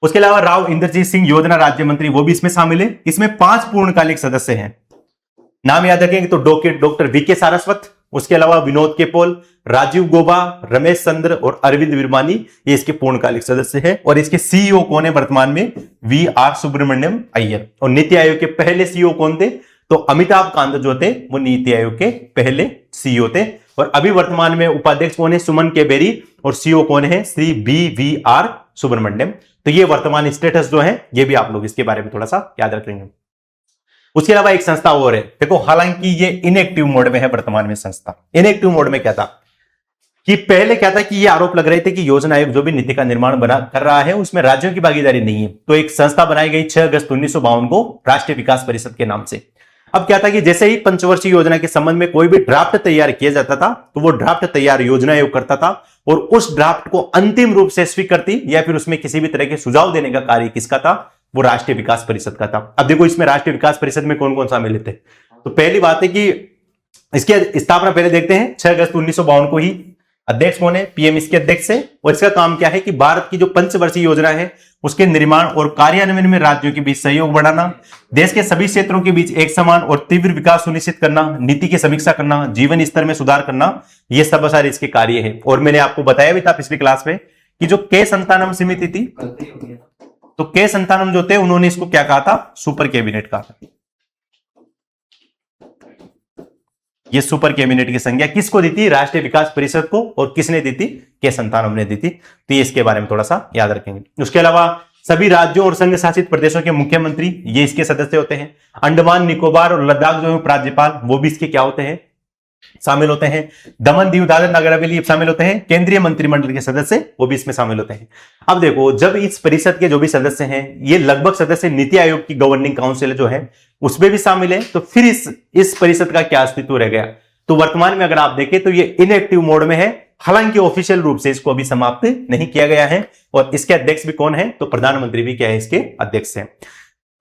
उसके अलावा राव इंद्रजीत सिंह योजना राज्य मंत्री, वो भी इसमें शामिल है। इसमें 5 पूर्णकालिक सदस्य हैं, नाम याद रखेंगे तो डॉक्टर वीके सारस्वत, उसके अलावा विनोद के पॉल, राजीव गोबा, रमेश चंद्र और अरविंद विरमानी, ये इसके पूर्णकालिक सदस्य हैं। और इसके सीईओ कौन है वर्तमान में, वी.आर. सुब्रमण्यम अय्यर। और नीति आयोग के पहले सीईओ कौन थे, तो अमिताभ कांत जो थे वो नीति आयोग के पहले सीईओ थे। और अभी वर्तमान में उपाध्यक्ष कौन है, सुमन के बेरी, और सीईओ कौन है, श्री वी.आर. सुब्रमण्यम। तो ये वर्तमान स्टेटस जो है ये भी आप लोग इसके बारे में थोड़ा सा याद रखेंगे। उसके अलावा एक संस्था और है, देखो हालांकि ये इनएक्टिव मोड में है वर्तमान में संस्था। इनएक्टिव मोड में क्या था कि पहले क्या था कि ये आरोप लग रहे थे कि योजना आयोग जो भी नीति का निर्माण कर रहा है उसमें राज्यों की भागीदारी नहीं है। तो एक संस्था बनाई गई 6 अगस्त 1952 को राष्ट्रीय विकास परिषद के नाम से। अब क्या था कि जैसे ही पंचवर्षीय योजना के संबंध में कोई भी ड्राफ्ट तैयार किया जाता था तो वो ड्राफ्ट तैयार योजना आयोग करता था और उस ड्राफ्ट को अंतिम रूप से स्वीकृति या फिर उसमें किसी भी तरह के सुझाव देने का कार्य किसका था, वो राष्ट्रीय विकास परिषद का था। अब देखो इसमें राष्ट्रीय विकास परिषद में कौन कौन शामिल थे। तो पहली बात है कि इसकी स्थापना पहले देखते हैं 6 अगस्त 1952 को ही। अध्यक्ष कौन है, पीएम इसके अध्यक्ष है। और इसका काम क्या है कि भारत की जो पंचवर्षीय योजना है उसके निर्माण और कार्यान्वयन में राज्यों के बीच सहयोग बढ़ाना, देश के सभी क्षेत्रों के बीच एक समान और तीव्र विकास सुनिश्चित करना, नीति की समीक्षा करना, जीवन स्तर में सुधार करना, ये सब सारे इसके कार्य हैं। और मैंने आपको बताया भी था पिछली क्लास में कि जो के संतानम समिति थी, तो के संतानम जो थे उन्होंने इसको क्या कहा था, सुपर कैबिनेट कहा था। ये सुपर कैबिनेट की संज्ञा किसको दी थी, राष्ट्रीय विकास परिषद को। और किसने दी थी, के संतानम ने दी थी। तो ये इसके बारे में थोड़ा सा याद रखेंगे। उसके अलावा सभी राज्यों और संघ शासित प्रदेशों के मुख्यमंत्री ये इसके सदस्य होते हैं। अंडमान निकोबार और लद्दाख जो उपराज्यपाल वो भी इसके क्या होते हैं, शामिल होते हैं। दमन दीव दादर नगर हवेली शामिल होते हैं। केंद्रीय मंत्रिमंडल के सदस्य वो भी इसमें शामिल होते हैं। अब देखो जब इस परिषद के जो भी सदस्य हैं ये लगभग सदस्य नीति आयोग की गवर्निंग काउंसिल जो है उसमें भी शामिल है, तो फिर इस परिषद का क्या अस्तित्व रह गया। तो वर्तमान में अगर आप देखें तो ये इनएक्टिव मोड में है, हालांकि ऑफिशियल रूप से इसको अभी समाप्त नहीं किया गया है। और इसके अध्यक्ष भी कौन है, तो प्रधानमंत्री भी क्या है, इसके अध्यक्ष हैं।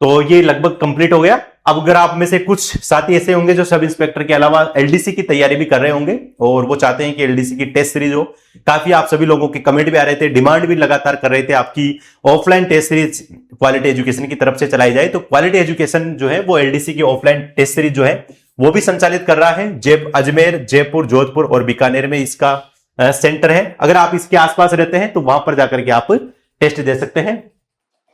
तो ये लगभग कंप्लीट हो गया। अब अगर आप में से कुछ साथी ऐसे होंगे जो सब इंस्पेक्टर के अलावा एलडीसी की तैयारी भी कर रहे होंगे और वो चाहते हैं कि एलडीसी की टेस्ट सीरीज हो, काफी आप सभी लोगों के कमेंट भी आ रहे थे, डिमांड भी लगातार कर रहे थे आपकी offline test series quality education की तरफ से चलाई जाए। तो क्वालिटी एजुकेशन जो है वो एलडीसी की ऑफलाइन टेस्ट सीरीज जो है वो भी संचालित कर रहा है। अजमेर, जयपुर, जोधपुर और बीकानेर में इसका सेंटर है। अगर आप इसके आसपास रहते हैं तो वहां पर जाकर के आप टेस्ट दे सकते हैं।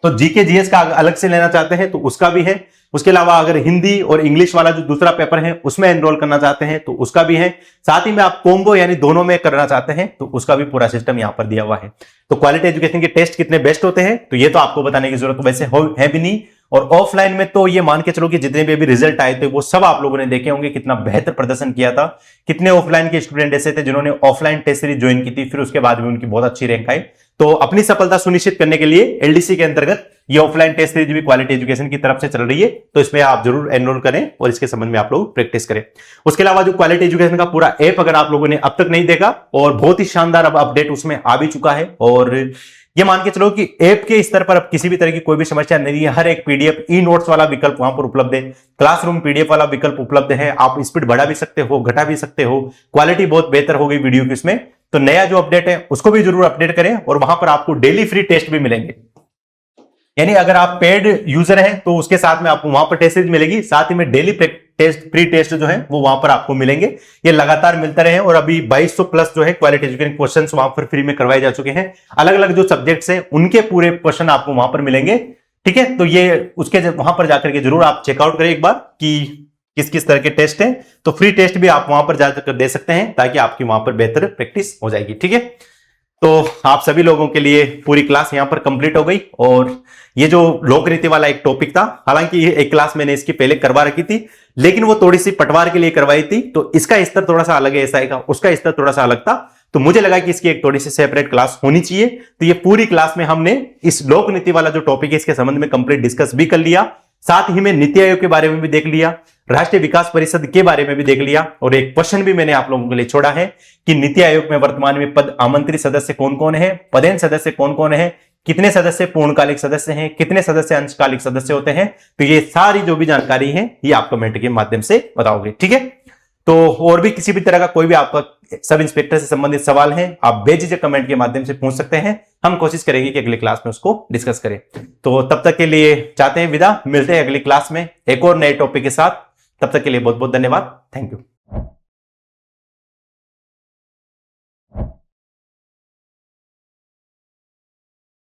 तो जीके जीएस का अलग से लेना चाहते हैं तो उसका भी है। उसके अलावा अगर हिंदी और इंग्लिश वाला जो दूसरा पेपर है उसमें एनरोल करना चाहते हैं तो उसका भी है। साथ ही में आप कॉम्बो यानी दोनों में करना चाहते हैं तो उसका भी पूरा सिस्टम यहां पर दिया हुआ है। तो क्वालिटी एजुकेशन के टेस्ट कितने बेस्ट होते हैं तो ये तो आपको बताने की जरूरत वैसे है भी नहीं। और ऑफलाइन में तो ये मान के चलो कि जितने भी अभी रिजल्ट आए थे वो सब आप लोगों ने देखे होंगे, कितना बेहतर प्रदर्शन किया था। कितने ऑफलाइन के स्टूडेंट ऐसे थे जिन्होंने ऑफलाइन टेस्ट सीरीज ज्वाइन की थी, फिर उसके बाद में उनकी बहुत अच्छी रैंक आई। तो अपनी सफलता सुनिश्चित करने के लिए एलडीसी के अंतर्गत ये ऑफलाइन टेस्ट सीरीज भी क्वालिटी एजुकेशन की तरफ से चल रही है, तो इसमें आप जरूर एनरोल करें और इसके संबंध में आप लोग प्रैक्टिस करें। उसके अलावा जो क्वालिटी एजुकेशन का पूरा ऐप अगर आप लोगों ने अब तक नहीं देखा और बहुत ही शानदार अब अपडेट उसमें आ भी चुका है और ये मान के चलो कि ऐप के स्तर पर अब किसी भी तरह की कोई भी समस्या नहीं है। हर एक पीडीएफ ई नोट्स वाला विकल्प वहां पर उपलब्ध है, क्लासरूम पीडीएफ वाला विकल्प उपलब्ध है। आप स्पीड बढ़ा भी सकते हो, घटा भी सकते हो, क्वालिटी बहुत बेहतर हो गई वीडियो की इसमें। तो नया जो अपडेट है उसको भी जरूर अपडेट करें, और वहां पर आपको डेली फ्री टेस्ट भी मिलेंगे। यानी अगर आप पेड यूजर हैं तो उसके साथ में आपको वहां पर टेस्ट मिलेगी, साथ ही में डेली टेस्ट फ्री टेस्ट जो है वो वहां पर आपको मिलेंगे। ये लगातार मिलते रहे, और अभी 2200 प्लस जो है क्वालिटी एजुकेशन क्वेश्चंस वहां पर फ्री में करवाए जा चुके हैं। अलग अलग जो सब्जेक्ट्स हैं उनके पूरे क्वेश्चन आपको वहां पर मिलेंगे। ठीक है, तो ये उसके वहां पर जाकर के जरूर आप चेकआउट करें एक बार कि किस किस तरह के टेस्ट हैं। तो फ्री टेस्ट भी आप वहां पर जाकर दे सकते हैं, ताकि आपकी वहां पर बेहतर प्रैक्टिस हो जाएगी। ठीक है, तो आप सभी लोगों के लिए पूरी क्लास यहां पर कंप्लीट हो गई। और ये जो लोक रीति वाला एक टॉपिक था, हालांकि ये एक क्लास मैंने इसकी पहले करवा रखी थी, लेकिन वो थोड़ी सी पटवार के लिए करवाई थी, तो इसका स्तर थोड़ा सा अलग है एसआई का, उसका स्तर थोड़ा सा अलग था। तो मुझे लगा कि इसकी एक थोड़ी सी सेपरेट क्लास होनी चाहिए। तो ये पूरी क्लास में हमने इस लोक नीति वाला जो टॉपिक है इसके संबंध में कंप्लीट डिस्कस भी कर लिया, साथ ही में नीति आयोग के बारे में भी देख लिया, राष्ट्रीय विकास परिषद के बारे में भी देख लिया, और एक क्वेश्चन भी मैंने आप लोगों के लिए छोड़ा है कि नीति आयोग में वर्तमान में पद आमंत्रित सदस्य कौन कौन है, पदेन सदस्य कौन कौन है, कितने सदस्य पूर्णकालिक सदस्य हैं, कितने सदस्य अंशकालिक सदस्य होते हैं। तो ये सारी जो भी जानकारी है ये आप कमेंट के माध्यम से बताओगे। ठीक है, तो और भी किसी भी तरह का कोई भी आपका सब इंस्पेक्टर से संबंधित सवाल है, आप बेझिझक कमेंट के माध्यम से पूछ सकते हैं। हम कोशिश करेंगे कि अगली क्लास में उसको डिस्कस करें। तो तब तक के लिए चाहते हैं विदा, मिलते हैं अगली क्लास में एक और नए टॉपिक के साथ। तब तक के लिए बहुत बहुत धन्यवाद। Thank you.